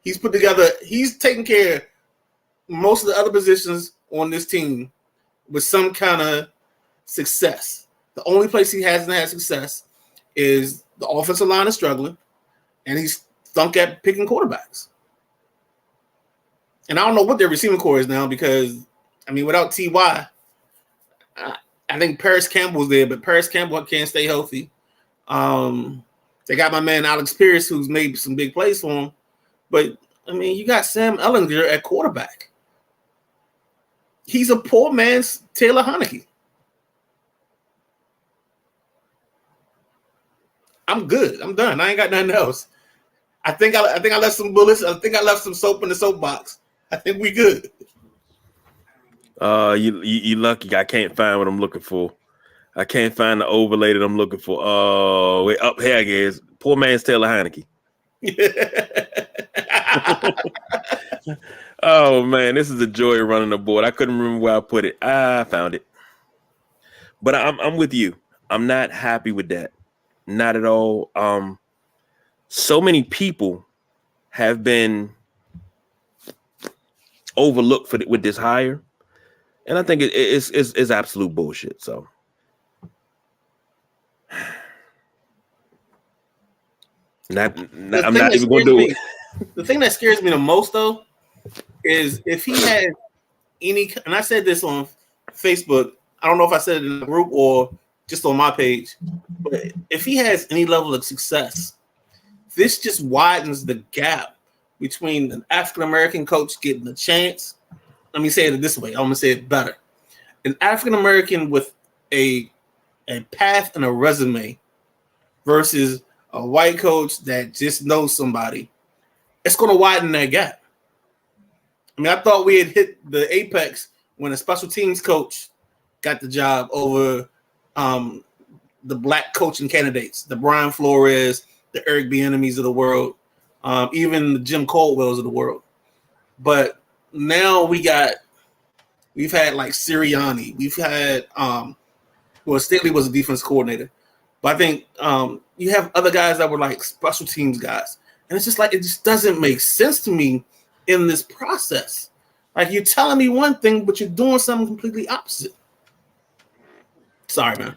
He's taken care of most of the other positions on this team with some kind of success. The only place he hasn't had success is the offensive line is struggling, and he's stunk at picking quarterbacks. And I don't know what their receiving core is now, because, I mean, without T.Y., I think Paris Campbell's there, but Paris Campbell can't stay healthy. They got my man Alex Pierce, who's made some big plays for him. But, I mean, you got Sam Ehlinger at quarterback. He's a poor man's Taylor Heinicke. I'm good. I'm done. I ain't got nothing else. I think I left some bullets. I think I left some soap in the soapbox. I think we good. You lucky. I can't find what I'm looking for. I can't find the overlay that I'm looking for. Oh, wait, up here, I guess. Poor man's Taylor Heinicke. Oh man, this is a joy running the board. I couldn't remember where I put it. I found it. But I'm with you. I'm not happy with that. Not at all. So many people have been overlooked with this hire, and I think it's absolute bullshit. So, I'm not even going to do it. The thing that scares me the most, though, is if he had any, and I said this on Facebook. I don't know if I said it in the group or just on my page, but if he has any level of success, this just widens the gap between an African American coach getting a chance. Let me say it this way. I'm gonna say it better. An African American with a path and a resume versus a white coach that just knows somebody. It's gonna widen that gap. I mean, I thought we had hit the apex when a special teams coach got the job over the black coaching candidates, the Brian Flores, the Eric Bieniemys of the world, even the Jim Caldwells of the world. But now we've had like Sirianni. We've had Staley was a defense coordinator. But I think you have other guys that were like special teams guys. And it's just like, it just doesn't make sense to me in this process. Like, you're telling me one thing, but you're doing something completely opposite. Sorry, man.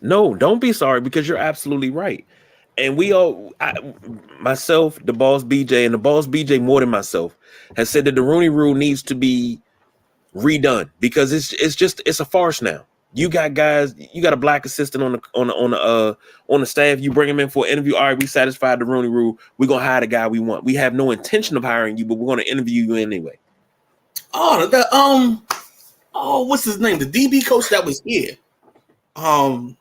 No, don't be sorry, because you're absolutely right. And myself, the boss BJ, and the boss BJ more than myself, has said that the Rooney Rule needs to be redone because it's a farce now. You got guys, you got a black assistant on the staff. You bring him in for an interview. All right, we satisfied the Rooney Rule. We're gonna hire the guy we want. We have no intention of hiring you, but we're gonna interview you anyway. What's his name? The DB coach that was here. God,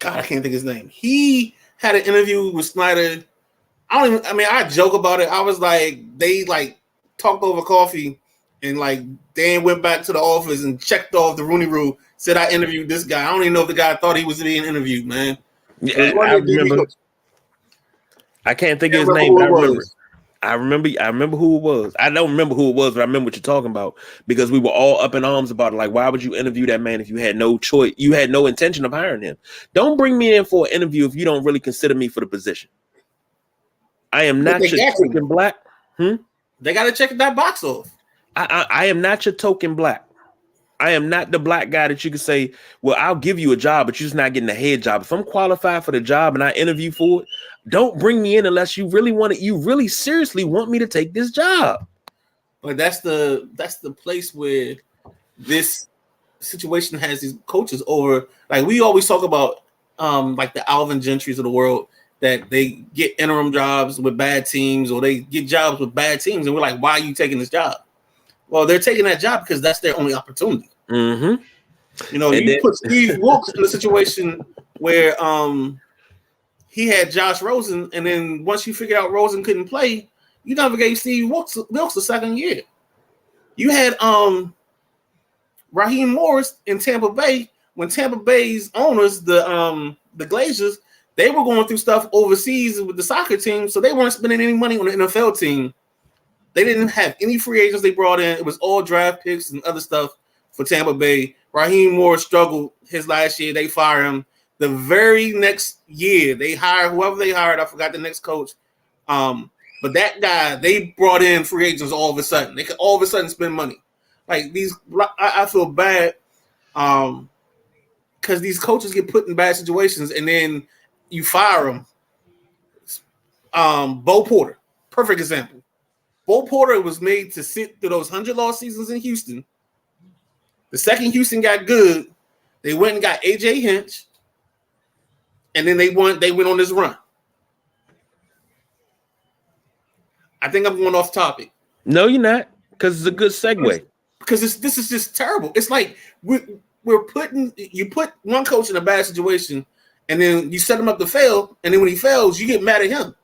I can't think of his name. He had an interview with Snyder. I joke about it. I was like, they like talked over coffee, and like Dan went back to the office and checked off the Rooney Rule. Said I interviewed this guy. I don't even know if the guy thought he was being interviewed, man. Yeah, I remember. I can't think of his name, but I remember. I remember who it was. I don't remember who it was, but I remember what you're talking about because we were all up in arms about it. Like, why would you interview that man if you had no choice? You had no intention of hiring him. Don't bring me in for an interview if you don't really consider me for the position. I am not your token black. They got to check that box off. I am not your token black. I am not the black guy that you can say, well, I'll give you a job, but you're just not getting a head job. If I'm qualified for the job and I interview for it, don't bring me in unless you really want it. You really seriously want me to take this job. But that's the place where this situation has these coaches over. Like, we always talk about like the Alvin Gentrys of the world, that they get interim jobs with bad teams or they get jobs with bad teams. And we're like, why are you taking this job? Well, they're taking that job because that's their only opportunity. Mm-hmm. You know, you put Steve Wilkes in a situation where he had Josh Rosen, and then once you figured out Rosen couldn't play, you never gave Steve Wilkes the second year. You had Raheem Morris in Tampa Bay when Tampa Bay's owners, the Glazers, they were going through stuff overseas with the soccer team, so they weren't spending any money on the NFL team. They didn't have any free agents they brought in. It was all draft picks and other stuff for Tampa Bay. Raheem Morris struggled his last year. They fired him. The very next year, they hired whoever they hired. I forgot the next coach. But that guy, they brought in free agents all of a sudden. They could all of a sudden spend money. Like these, I feel bad because these coaches get put in bad situations and then you fire them. Bo Porter, perfect example. Bo Porter was made to sit through those 100-loss seasons in Houston. The second Houston got good, they went and got AJ Hinch, and then they went on this run. I think I'm going off topic. No, you're not, because it's a good segue. Because this is just terrible. It's like you put one coach in a bad situation, and then you set him up to fail, and then when he fails, you get mad at him.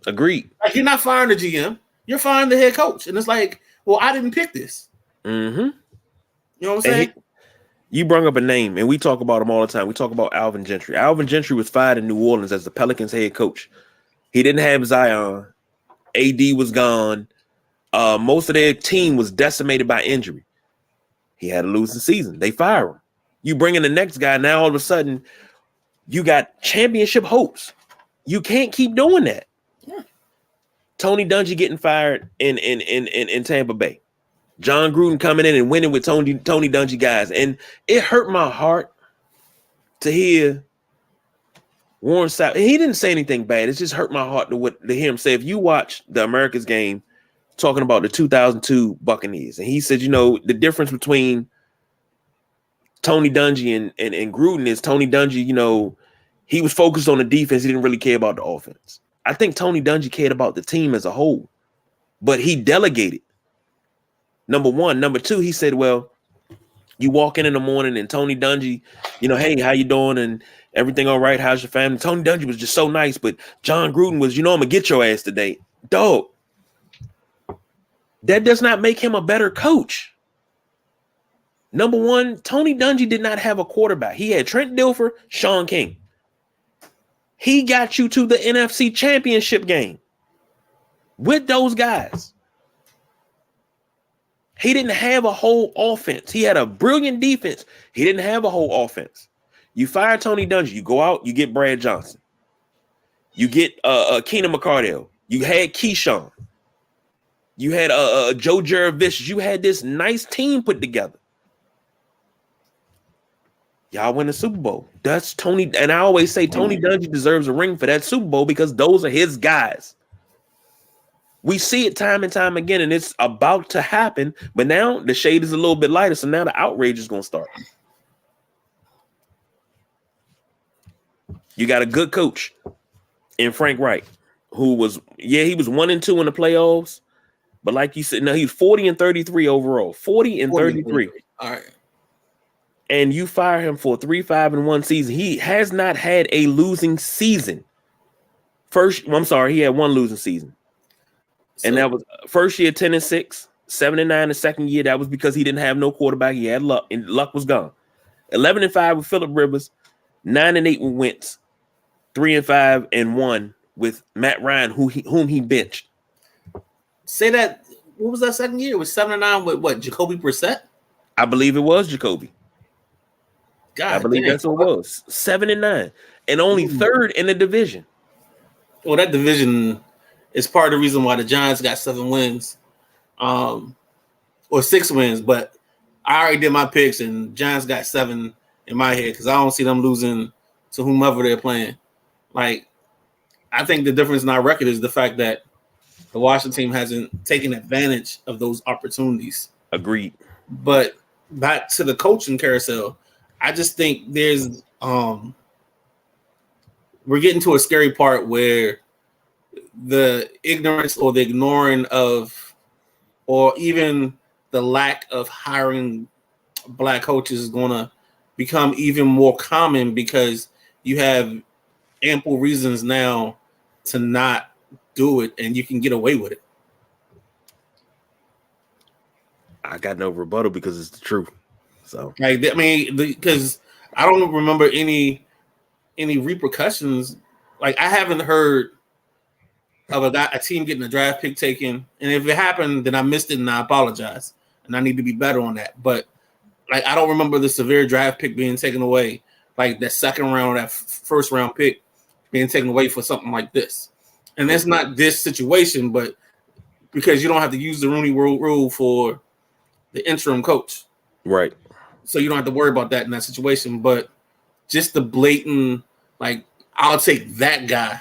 Agreed. Like, you're not firing the GM, you're firing the head coach, and it's like, well, I didn't pick this. Mm-hmm. You know what I'm saying? You brought up a name, and we talk about him all the time. We talk about Alvin Gentry. Alvin Gentry was fired in New Orleans as the Pelicans head coach. He didn't have Zion. AD was gone. Most of their team was decimated by injury. He had a losing season. They fire him. You bring in the next guy. Now all of a sudden, you got championship hopes. You can't keep doing that. Yeah. Tony Dungy getting fired in Tampa Bay. John Gruden coming in and winning with Tony Dungy guys. And it hurt my heart to hear Warren Sapp. He didn't say anything bad. It just hurt my heart to hear him say, if you watch the America's game talking about the 2002 Buccaneers, and he said, the difference between Tony Dungy and Gruden is Tony Dungy, he was focused on the defense. He didn't really care about the offense. I think Tony Dungy cared about the team as a whole, but he delegated. Number one. Number two, he said, well, you walk in the morning and Tony Dungy, hey, how you doing? And everything all right? How's your family? Tony Dungy was just so nice, but John Gruden was, I'm going to get your ass today. Dog, that does not make him a better coach. Number one, Tony Dungy did not have a quarterback. He had Trent Dilfer, Sean King. He got you to the NFC Championship game with those guys. He didn't have a whole offense. He had a brilliant defense. He didn't have a whole offense. You fire Tony Dungy. You go out, you get Brad Johnson. You get Keenan McCardell. You had Keyshawn. You had Joe Jurevicius. You had this nice team put together. Y'all win the Super Bowl. That's Tony. And I always say Tony Dungy deserves a ring for that Super Bowl because those are his guys. We see it time and time again, and it's about to happen. But now the shade is a little bit lighter, so now the outrage is going to start. You got a good coach in Frank Reich, who was, he was 1-2 in the playoffs. But like you said, no, he's 40-33 overall. 40-33. All right. And you fire him for a 3-5-1 season. He has not had a losing season. He had one losing season. And that was first year 10-6, 7-9 the second year. That was because he didn't have no quarterback. He had luck, and luck was gone. 11-5 with Phillip Rivers, 9-8 with Wentz, 3-5-1 with Matt Ryan, whom he benched. Say that. What was that second year? It was 7-9 with what? Jacoby Brissett? I believe it was Jacoby. God, I believe that's what it was. 7-9, and only third in the division. Well, that division is part of the reason why the Giants got 7 wins, or 6 wins. But I already did my picks, and Giants got 7 in my head because I don't see them losing to whomever they're playing. Like, I think the difference in our record is the fact that the Washington team hasn't taken advantage of those opportunities. Agreed. But back to the coaching carousel, I just think there's we're getting to a scary part where the ignorance or the ignoring of, or even the lack of hiring black coaches is going to become even more common because you have ample reasons now to not do it, and you can get away with it. I got no rebuttal because it's the truth. So, because I don't remember any repercussions. Like, I haven't heard of a team getting a draft pick taken, and if it happened, then I missed it, and I apologize, and I need to be better on that. But like, I don't remember the severe draft pick being taken away, like that second round, that first round pick being taken away for something like this. And that's not this situation, but because you don't have to use the Rooney Rule for the interim coach, right? So you don't have to worry about that in that situation. But just the blatant, like, I'll take that guy.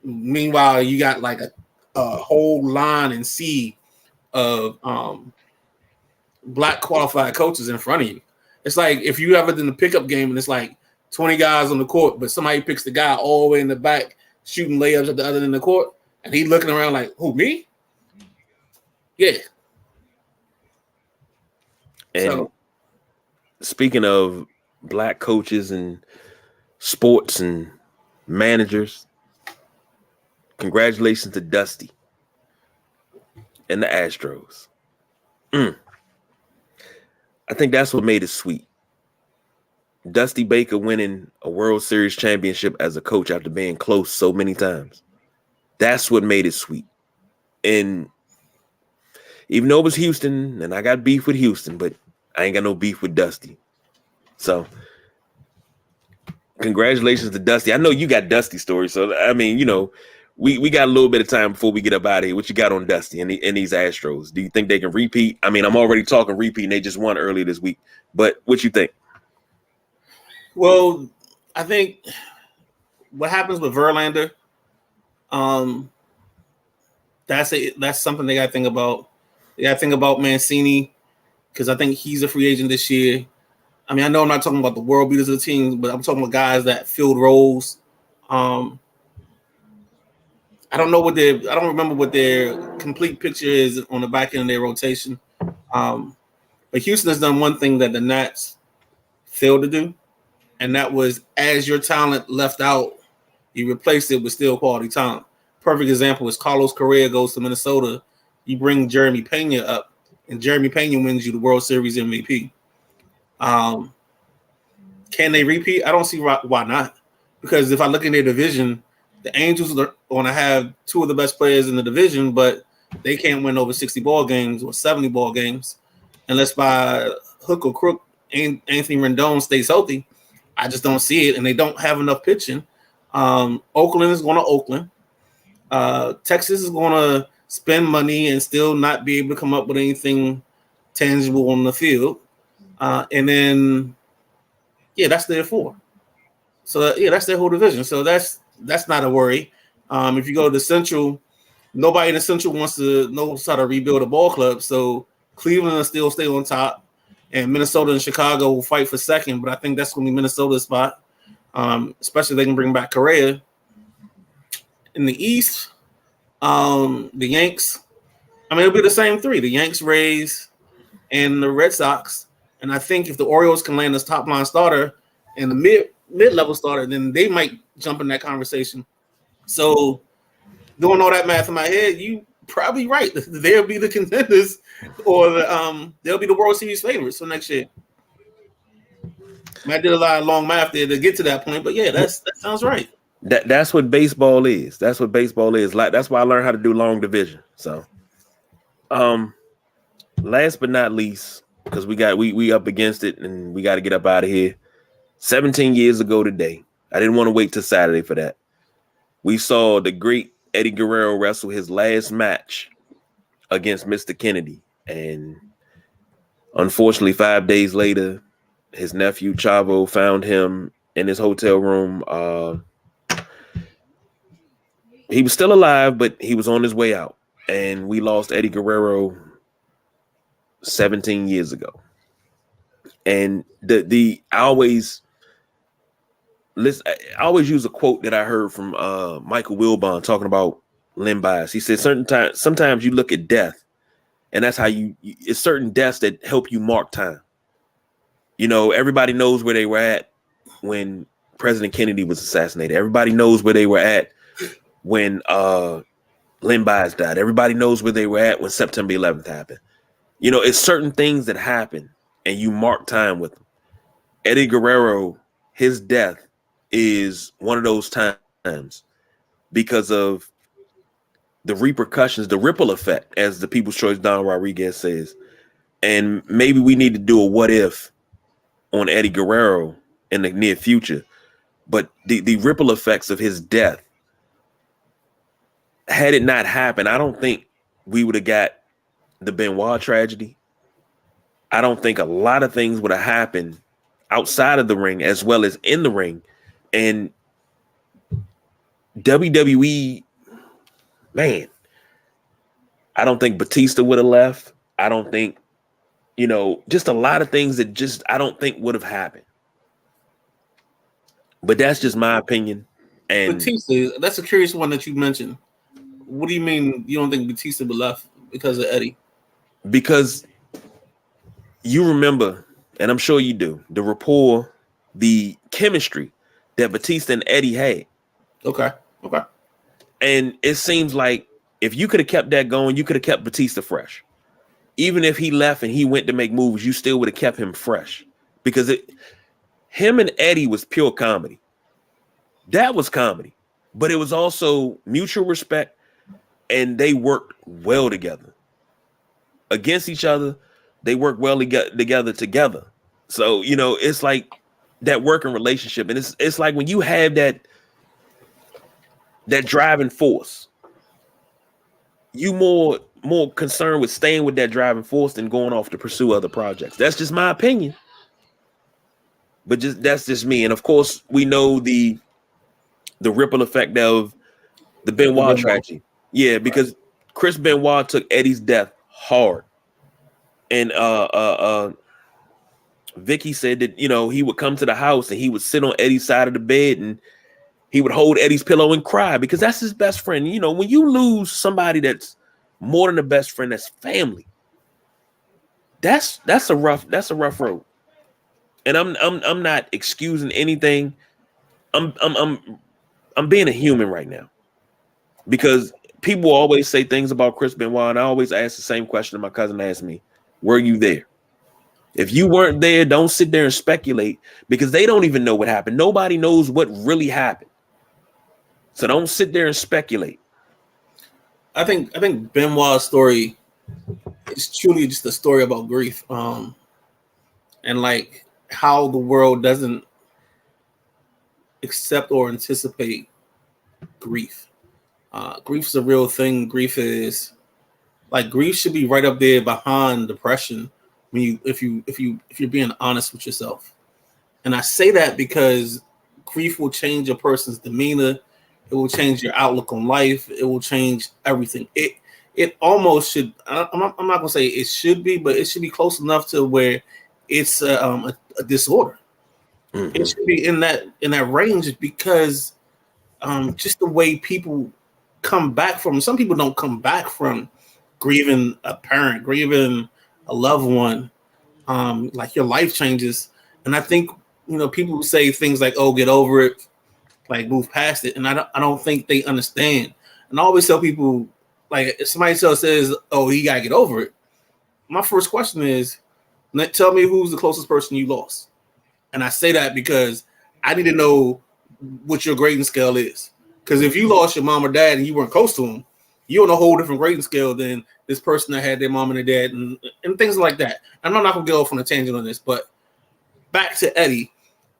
Meanwhile, you got like a whole line and sea of black qualified coaches in front of you. It's like if you ever did the pickup game and it's like 20 guys on the court, but somebody picks the guy all the way in the back shooting layups at the other end of the court, and he looking around like, who, me? Yeah. And speaking of black coaches and sports and managers, congratulations to Dusty and the Astros. I think that's what made it sweet. Dusty Baker winning a World Series championship as a coach after being close so many times. That's what made it sweet. And even though it was Houston, and I got beef with Houston, but I ain't got no beef with Dusty. So congratulations to Dusty. I know you got Dusty stories. So, I mean, we got a little bit of time before we get up out of here. What you got on Dusty and these Astros? Do you think they can repeat? I mean, I'm already talking repeat, and they just won earlier this week. But what you think? Well, I think what happens with Verlander, That's something they got to think about. They got to think about Mancini because I think he's a free agent this year. I mean, I know I'm not talking about the world beaters of the team, but I'm talking about guys that filled roles. I don't remember what their complete picture is on the back end of their rotation. But Houston has done one thing that the Nats failed to do, and that was as your talent left out, you replaced it with still quality talent. Perfect example is Carlos Correa goes to Minnesota. You bring Jeremy Pena up, and Jeremy Pena wins you the World Series MVP. Can they repeat? I don't see why not. Because if I look in their division, the Angels are going to have two of the best players in the division, but they can't win over 60 ball games or 70 ball games unless by hook or crook Anthony Rendon stays healthy. I just don't see it, and they don't have enough pitching. Oakland is going to Oakland. Texas is going to spend money and still not be able to come up with anything tangible on the field. And then, that's their four. So, that's their whole division. So that's not a worry. If you go to the Central, nobody in the Central knows how to rebuild a ball club. So Cleveland will still stay on top, and Minnesota and Chicago will fight for second. But I think that's going to be Minnesota's spot, especially if they can bring back Correa. In the East, the Yanks, it'll be the same three: the Yanks, Rays, and the Red Sox. And I think if the Orioles can land this top line starter and the mid-level starter, then they might jump in that conversation. So doing all that math in my head, you probably right. They'll be the contenders, or they'll be the World Series favorites for next year. I did a lot of long math there to get to that point, but that sounds right. That's what baseball is. That's what baseball is. Like, that's why I learned how to do long division. So, last but not least, because we up against it and we got to get up out of here. 17 years ago today, I didn't want to wait till Saturday for that. We saw the great Eddie Guerrero wrestle his last match against Mr. Kennedy. And unfortunately, 5 days later, his nephew Chavo found him in his hotel room. He was still alive, but he was on his way out. And we lost Eddie Guerrero 17 years ago. And I always use a quote that I heard from Michael Wilbon talking about Len Bias. He said sometimes you look at death, and that's how it's certain deaths that help you mark time. Everybody knows where they were at when President Kennedy was assassinated. Everybody knows where they were at when Len Bias died. Everybody knows where they were at when September 11th happened. It's certain things that happen, and you mark time with them. Eddie Guerrero, his death is one of those times because of the repercussions, the ripple effect, as the People's Choice Don Rodriguez says. And maybe we need to do a what if on Eddie Guerrero in the near future. But the ripple effects of his death, had it not happened, I don't think we would have got the Benoit tragedy. I don't think a lot of things would have happened outside of the ring as well as in the ring. And WWE, man, I don't think Batista would have left. I don't think, just a lot of things that I don't think would have happened. But that's just my opinion. And Batista, that's a curious one that you mentioned. What do you mean you don't think Batista would have left because of Eddie? Because you remember, and I'm sure you do, the rapport, the chemistry that Batista and Eddie had. Okay. And it seems like if you could have kept that going, you could have kept Batista fresh. Even if he left and he went to make moves, you still would have kept him fresh. Because him and Eddie was pure comedy. That was comedy. But it was also mutual respect, and they worked well together. Against each other, they work well together. So, it's like that working relationship. And it's like when you have that driving force, you more concerned with staying with that driving force than going off to pursue other projects. That's just my opinion. But that's just me. And of course, we know the ripple effect of the Benoit tragedy. Yeah, because Chris Benoit took Eddie's death hard, and Vicky said that he would come to the house and he would sit on Eddie's side of the bed and he would hold Eddie's pillow and cry because that's his best friend. When you lose somebody that's more than a best friend, that's family. That's a rough road. And I'm not excusing anything. I'm being a human right now because people always say things about Chris Benoit, and I always ask the same question my cousin asked me: were you there? If you weren't there, don't sit there and speculate because they don't even know what happened. Nobody knows what really happened. So don't sit there and speculate. I think Benoit's story is truly just a story about grief, and like how the world doesn't accept or anticipate grief. Grief is a real thing. Grief should be right up there behind depression if you're being honest with yourself. And I say that because grief will change a person's demeanor. It will change your outlook on life. It will change everything. It almost should. I'm not gonna say it should be, but it should be close enough to where it's a disorder. Mm-hmm. It should be in that range because just the way people come back from. Some people don't come back from grieving a parent, grieving a loved one. Like your life changes, and I think people say things like, "Oh, get over it." Like move past it, and I don't think they understand. And I always tell people, like if somebody else says, "Oh, you gotta get over it," my first question is, tell me who's the closest person you lost. And I say that because I need to know what your grading scale is. Because if you lost your mom or dad and you weren't close to them, you're on a whole different grading scale than this person that had their mom and their dad and things like that. And I'm not gonna go off on a tangent on this, but back to Eddie.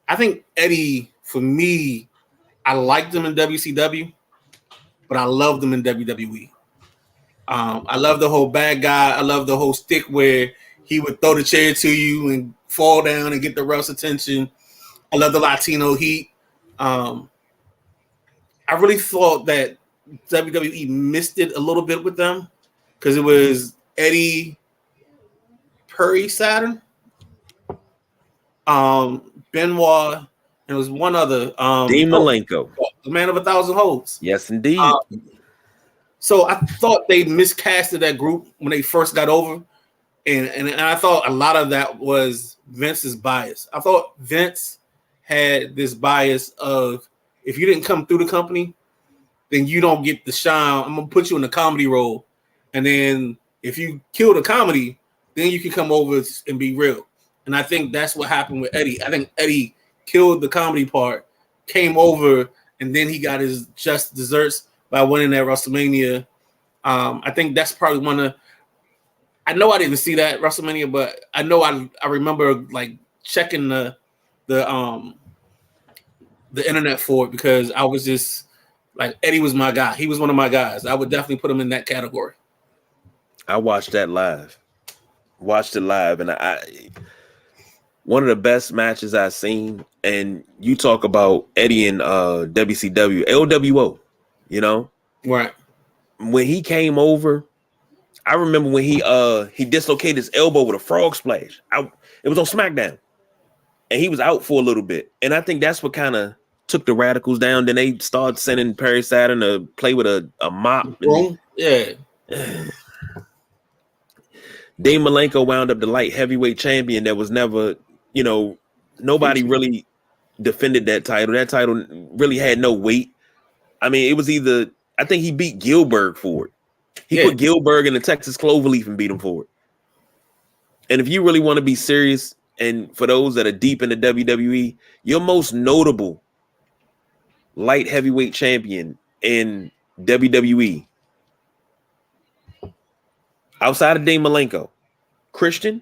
I think Eddie, for me, I liked him in WCW, but I loved him in WWE. I love the whole bad guy. I love the whole stick where he would throw the chair to you and fall down and get the ref's attention. I love the Latino heat. I really thought that WWE missed it a little bit with them because it was Eddie, Perry Saturn, Benoit, and it was one other. Dean Malenko. The man of 1,000 holds. Yes, indeed. So I thought they miscasted that group when they first got over. And I thought a lot of that was Vince's bias. I thought Vince had this bias of if you didn't come through the company, then you don't get the shine. I'm going to put you in a comedy role. And then if you kill the comedy, then you can come over and be real. And I think that's what happened with Eddie. I think Eddie killed the comedy part, came over, and then he got his just desserts by winning at WrestleMania. I think that's probably one of. I know I didn't see that WrestleMania, but I know I remember like checking the internet for it because I was just like Eddie was my guy. He was one of my guys. I would definitely put him in that category. I watched that live. Watched it live, and I one of the best matches I've seen. And you talk about Eddie and WCW, LWO, right? When he came over, I remember when he dislocated his elbow with a frog splash. It was on SmackDown, and he was out for a little bit. And I think that's what kind of took the Radicals down. Then they started sending Perry Saturn to play with a mop. Yeah. Dean Malenko wound up the light heavyweight champion that was never, nobody really defended that title. That title really had no weight. I mean, it was either, I think he beat Gilbert for it. He put Gilbert in the Texas Cloverleaf and beat him for it. And if you really want to be serious, and for those that are deep in the WWE, your most notable light heavyweight champion in WWE, outside of Dean Malenko, Christian,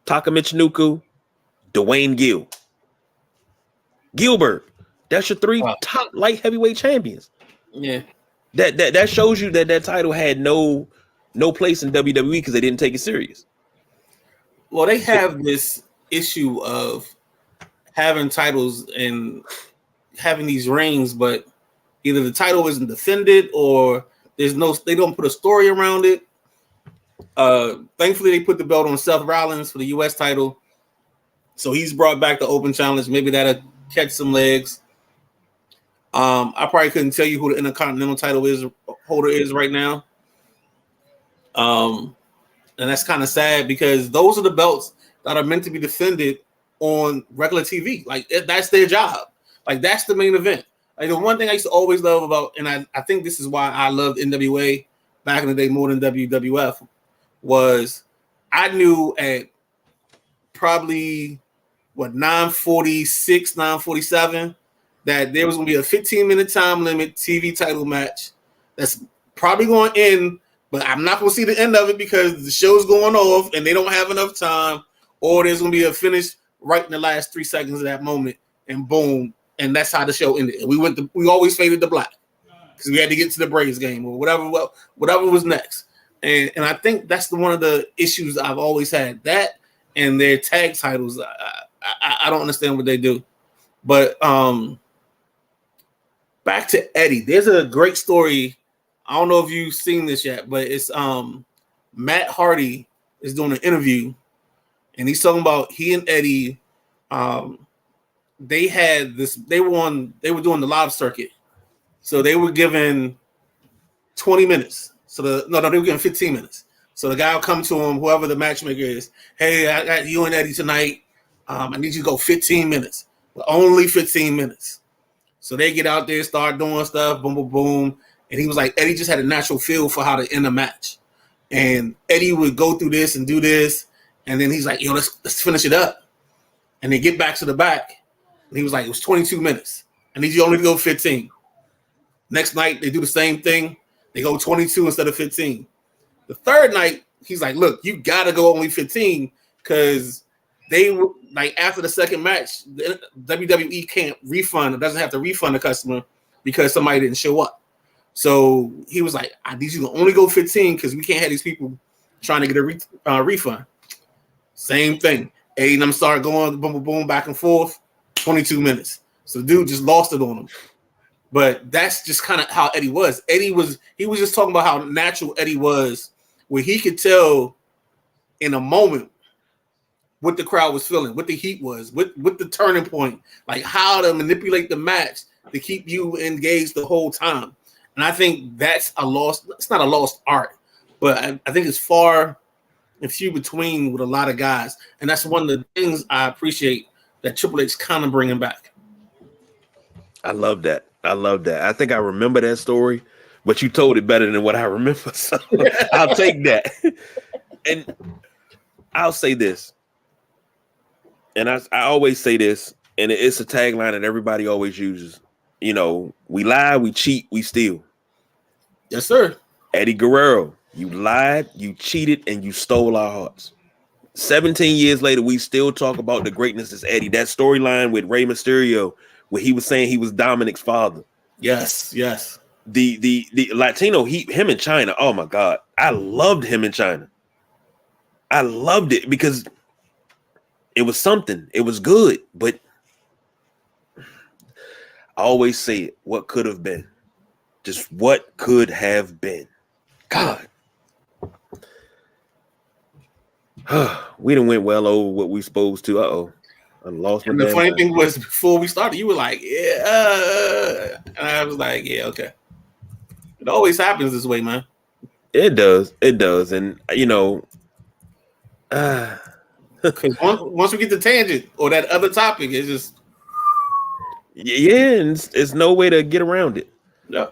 Taka Michinoku, Dwayne Gilbert. That's your three top light heavyweight champions. Yeah. That shows you that title had no place in WWE because they didn't take it serious. Well, they have this issue of having titles and having these reigns, but either the title isn't defended or They don't put a story around it. Thankfully, they put the belt on Seth Rollins for the U.S. title. So he's brought back the open challenge. Maybe that'll catch some legs. I probably couldn't tell you who the Intercontinental title holder is right now. And that's kind of sad because those are the belts that are meant to be defended on regular TV. Like that's their job. Like that's the main event. Like the one thing I used to always love about, and I think this is why I loved NWA back in the day more than WWF, was I knew at probably 9:46, 9:47 that there was going to be a 15-minute time limit TV title match that's probably going to end, but I'm not going to see the end of it because the show's going off and they don't have enough time, or there's going to be a finish right in the last 3 seconds of that moment, and boom, and that's how the show ended. And we always faded to black because we had to get to the Braves game or whatever was next. And I think that's one of the issues I've always had. That and their tag titles, I don't understand what they do. But back to Eddie. There's a great story. I don't know if you've seen this yet, but it's Matt Hardy is doing an interview, and he's talking about he and Eddie. They had this. They were doing the live circuit, so they were given 20 minutes. So they were getting 15 minutes. So the guy will come to him, whoever the matchmaker is. Hey, I got you and Eddie tonight. I need you to go 15 minutes, but only 15 minutes. So they get out there, start doing stuff, boom, boom, boom. And he was like, Eddie just had a natural feel for how to end a match. And Eddie would go through this and do this. And then he's like, yo, let's finish it up. And they get back to the back. And he was like, it was 22 minutes. I need you only to go 15. Next night, they do the same thing. They go 22 instead of 15. The third night, he's like, look, you got to go only 15 because they were like after the second match, the WWE can't refund. It doesn't have to refund the customer because somebody didn't show up. So he was like, I need you to only go 15 because we can't have these people trying to get a refund. Same thing. Eddie and them started going boom, boom, boom, back and forth, 22 minutes. So the dude just lost it on him. But that's just kind of how Eddie was. He was just talking about how natural Eddie was, where he could tell in a moment what the crowd was feeling, what the heat was, what the turning point, like how to manipulate the match to keep you engaged the whole time. And I think it's not a lost art, but I think it's far and few between with a lot of guys. And that's one of the things I appreciate that Triple H kind of bringing back. I love that. I think I remember that story, but you told it better than what I remember. So I'll take that. And I'll say this. And I always say this, and it's a tagline that everybody always uses. You know, we lie, we cheat, we steal. Yes, sir. Eddie Guerrero, you lied, you cheated, and you stole our hearts. 17 years later, we still talk about the greatness of Eddie. That storyline with Rey Mysterio, where he was saying he was Dominic's father. Yes. The Latino, him in China. Oh my God, I loved him in China. I loved it because it was something. It was good, but I always say it. What could have been? Just what could have been? God, we done went well over what we supposed to. I lost my. And the funny thing was, before we started, you were like, "Yeah," and I was like, "Yeah, okay." It always happens this way, man. It does, and you know, because once we get to tangent or that other topic, it's just and it's no way to get around it. Yeah.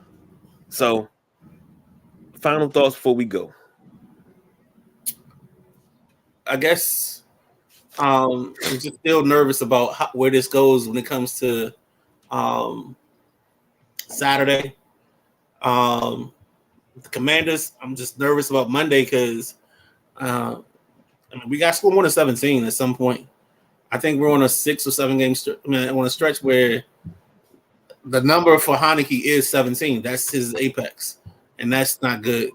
So, final thoughts before we go. I guess I'm just still nervous about where this goes when it comes to Saturday. The Commanders, I'm just nervous about Monday because we got score more than 17 at some point. I think we're on a 6 or 7 game on a stretch where the number for Heineke is 17. That's his apex, and that's not good.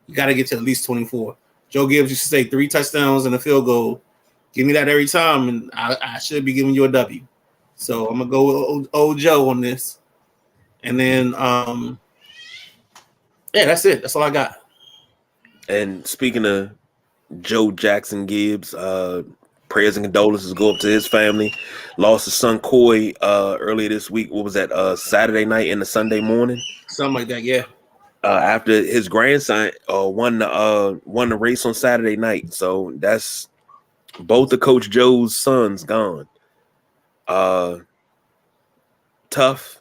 You got to get to at least 24. Joe Gibbs used to say 3 touchdowns and a field goal. Give me that every time, and I should be giving you a W. So I'm going to go with old Joe on this. And then Yeah, that's it. That's all I got. And speaking of Joe Jackson Gibbs, prayers and condolences go up to his family. Lost his son Coy earlier this week. What was that? Saturday night into Sunday morning. Something like that. Yeah. After his grandson won the race on Saturday night. So that's both of Coach Joe's sons gone. Tough.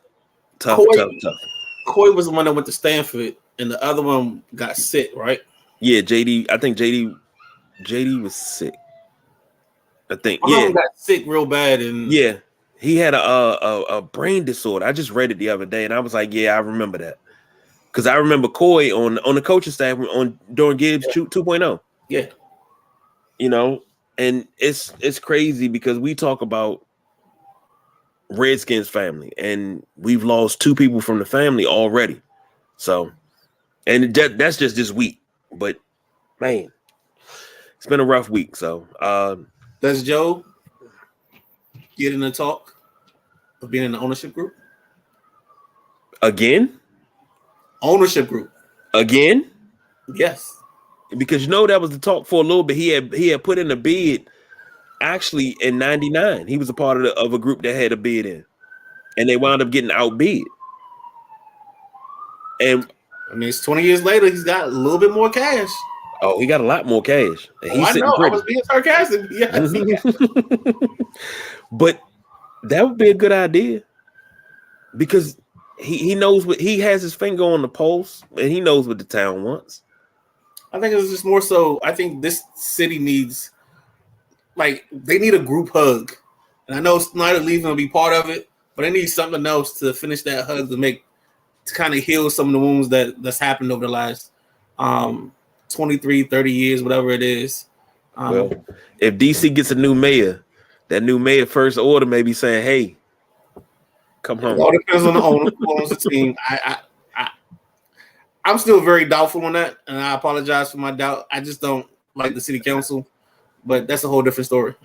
Coy was the one that went to Stanford, and the other one got sick, right? Yeah, JD. I think JD was sick. I think got sick real bad, and yeah, he had a brain disorder. I just read it the other day, and I was like, yeah, I remember that because I remember Coy on the coaching staff during Gibbs 2.0. Yeah, you know, and it's crazy because we talk about Redskins family, and we've lost 2 people from the family already. So, and that's just this week. But man, it's been a rough week. So, does Joe get in the talk of being in the ownership group again? Ownership group again? Yes, because that was the talk for a little bit. He had put in a bid. Actually, in '99, he was a part of a group that had a bid in, and they wound up getting outbid. And I mean, it's 20 years later. He's got a little bit more cash. Oh, he got a lot more cash. I know. I was being sarcastic. Yes, but that would be a good idea because he knows what he has his finger on the pulse, and he knows what the town wants. I think it's just more so. I think this city needs. Like, they need a group hug. And I know Snyder leaving will be part of it, but they need something else to finish that hug to kind of heal some of the wounds that's happened over the last 23, 30 years, whatever it is. Well, if DC gets a new mayor, that new mayor first order may be saying, hey, come home. It all depends on the owner who owns the team. I'm still very doubtful on that, and I apologize for my doubt. I just don't like the city council. But that's a whole different story.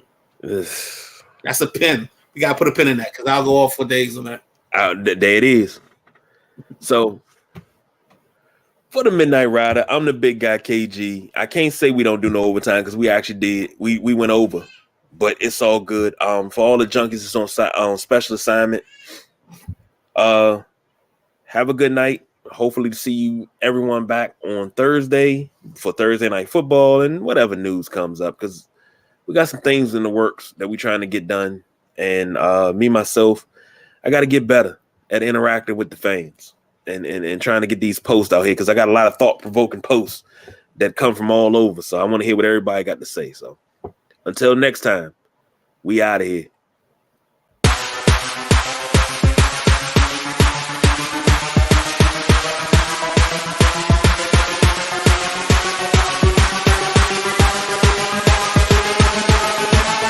That's a pin. You gotta put a pin in that because I'll go off for days on that. There it is. So for the Midnight Rider, I'm the big guy KG. I can't say we don't do no overtime because we actually did. We went over, but it's all good. For all the junkies that's on special assignment. Have a good night. Hopefully to see everyone back on Thursday for Thursday Night Football and whatever news comes up because we got some things in the works that we're trying to get done. And myself, I got to get better at interacting with the fans and trying to get these posts out here because I got a lot of thought-provoking posts that come from all over. So I want to hear what everybody got to say. So until next time, we out of here.